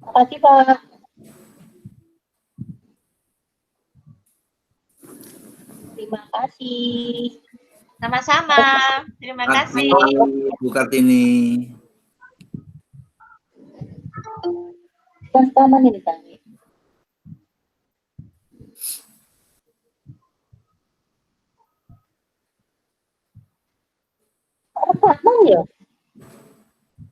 Makasih Pak. Terima kasih. Sama-sama. Terima kasih. Bu Kartini. Mas taman ini kami. Apa ya?